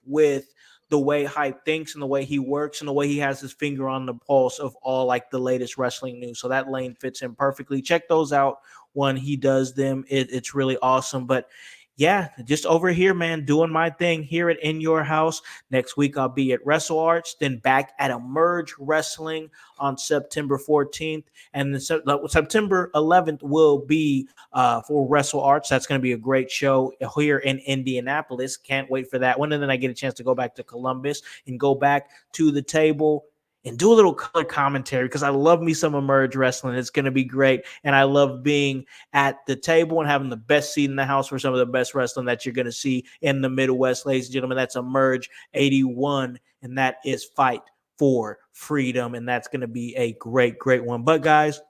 with the way Hype thinks and the way he works and the way he has his finger on the pulse of all like the latest wrestling news. So that lane fits in perfectly. Check those out when he does them. It's really awesome. But yeah, just over here, man, doing my thing here at In Your House. Next week, I'll be at Wrestle Arts, then back at Emerge Wrestling on September 14th. And then September 11th will be for Wrestle Arts. That's going to be a great show here in Indianapolis. Can't wait for that one. And then I get a chance to go back to Columbus and go back to the table and do a little color commentary because I love me some Emerge Wrestling. It's going to be great. And I love being at the table and having the best seat in the house for some of the best wrestling that you're going to see in the Midwest, ladies and gentlemen. That's Emerge 81, and that is Fight for Freedom. And that's going to be a great, great one. But guys,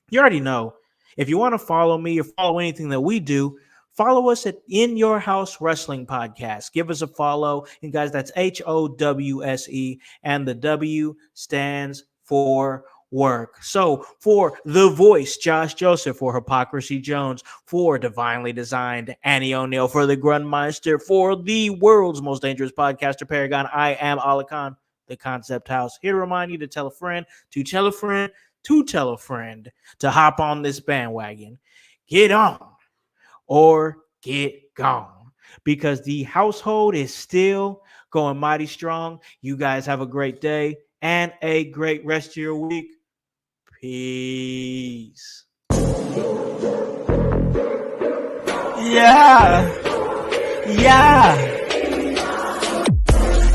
you already know, if you want to follow me or follow anything that we do, follow us at In Your House Wrestling Podcast. Give us a follow. And guys, that's HOWSE. And the W stands for work. So for The Voice, Josh Joseph, for Hypocrisy Jones, for Divinely Designed, Annie O'Neill, for the Grunmeister, for the world's most dangerous podcaster, Paragon, I am Alakan, the Concept House. Here to remind you to tell a friend, to tell a friend, to tell a friend to hop on this bandwagon. Get on or get gone, because the household is still going mighty strong. You guys have a great day and a great rest of your week. Peace. Yeah.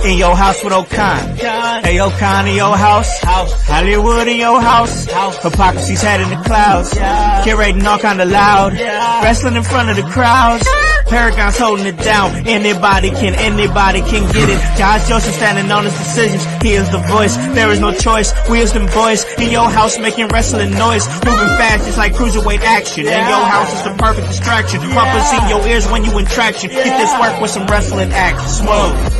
In your house with Okan. Hey, Okan in your house. Hollywood in your house. Hypocrisy's head in the clouds. Curating all kind of loud. Wrestling in front of the crowds. Paragon's holding it down. Anybody can get it. Josh Joseph standing on his decisions. He is the voice. There is no choice. We as them boys in your house making wrestling noise. Moving fast just like cruiserweight action. In your house is the perfect distraction. Pumpers in your ears when you in traction. Get this work with some wrestling action. Smoke.